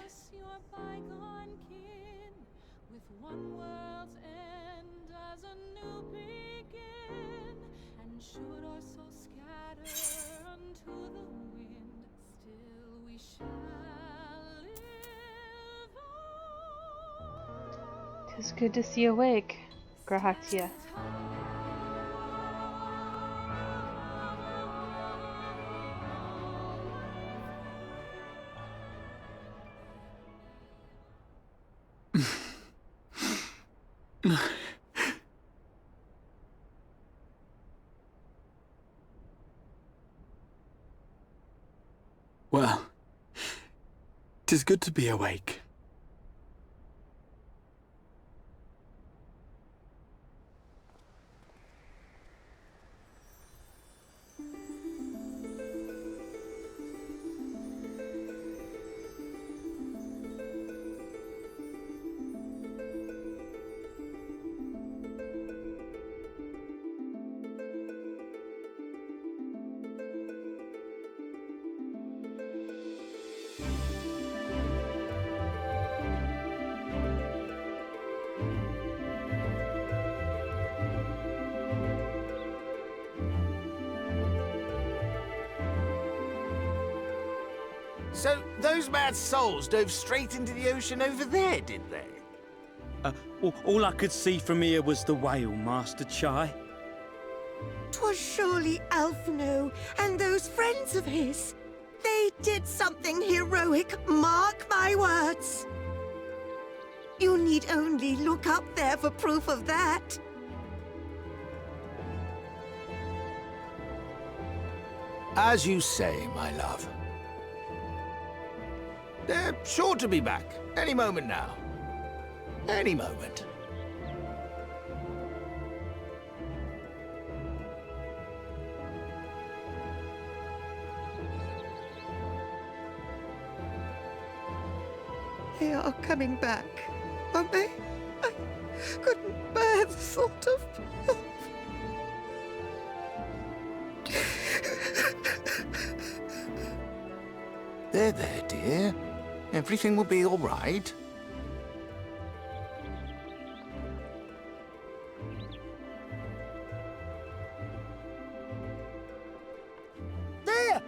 Tis good to see you awake, Grahatia. Well, 'tis good to be awake. So, those mad souls dove straight into the ocean over there, did they? All I could see from here was the whale, Master Chai. 'Twas surely Alphino and those friends of his. They did something heroic, mark my words. You need only look up there for proof of that. As you say, my love. They're sure to be back. Any moment now. Any moment. They are coming back, aren't they? I couldn't bear the thought of... There, dear. Everything will be all right.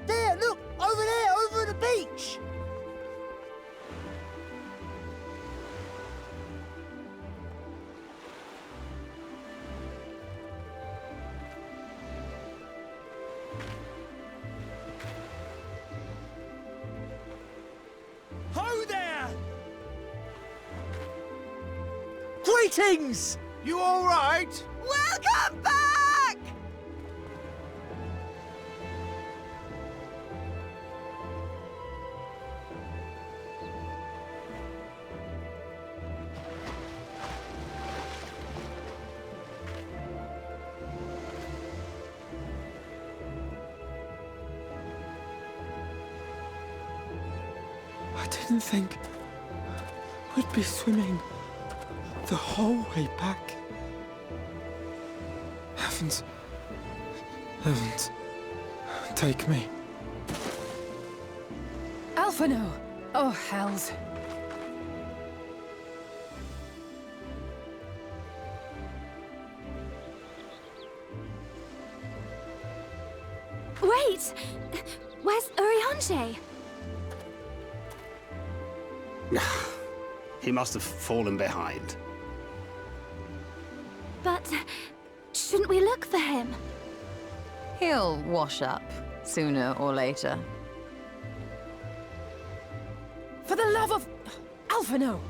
There, look! Over there, over the beach! Ho there! Greetings! You all right? Welcome back! I didn't think we'd be swimming the whole way back. Heavens. Heavens. Take me. Alphino! Oh, hells. Wait! Where's Urianger? He must have fallen behind. But shouldn't we look for him? He'll wash up, sooner or later. For the love of... Alphino!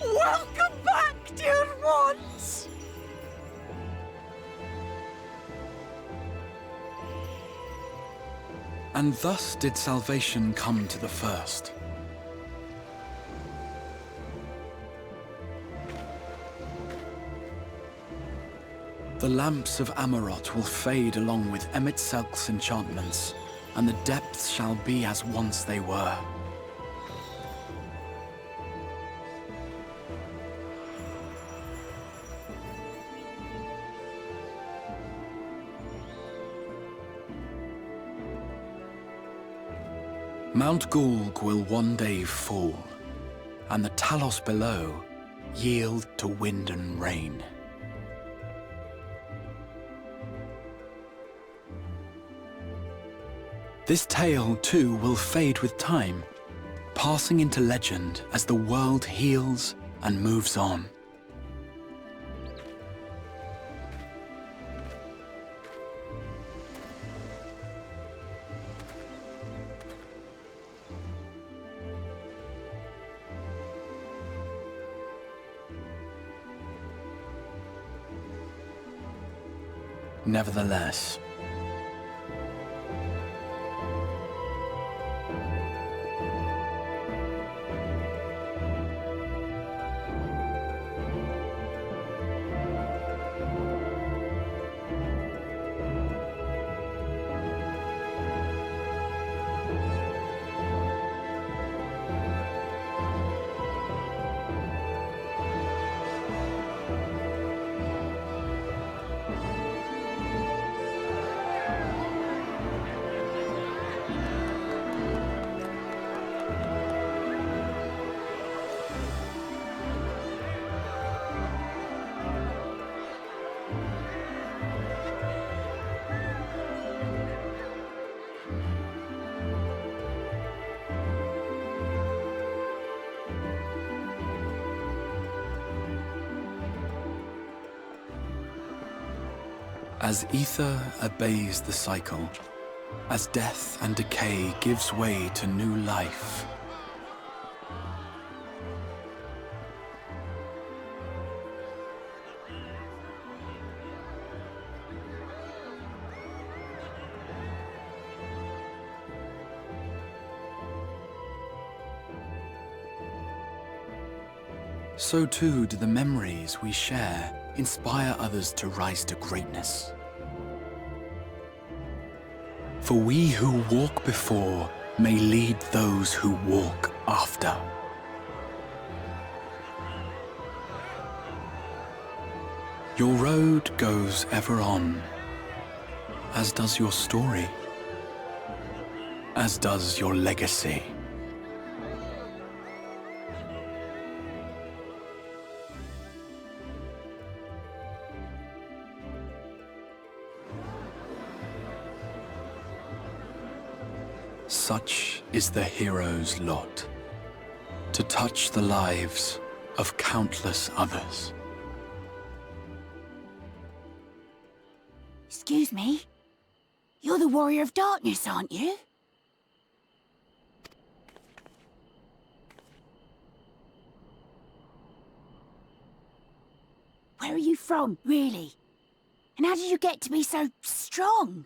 Welcome back, dear ones! And thus did salvation come to the first. The lamps of Amaurot will fade along with Emet-Selch's enchantments, and the depths shall be as once they were. Mount Gulg will one day fall, and the Talos below yield to wind and rain. This tale, too, will fade with time, passing into legend as the world heals and moves on. Nevertheless, as ether obeys the cycle, as death and decay gives way to new life, so too do the memories we share inspire others to rise to greatness. For we who walk before may lead those who walk after. Your road goes ever on, as does your story, as does your legacy. Such is the hero's lot, to touch the lives of countless others. Excuse me? You're the Warrior of Darkness, aren't you? Where are you from, really? And how did you get to be so strong?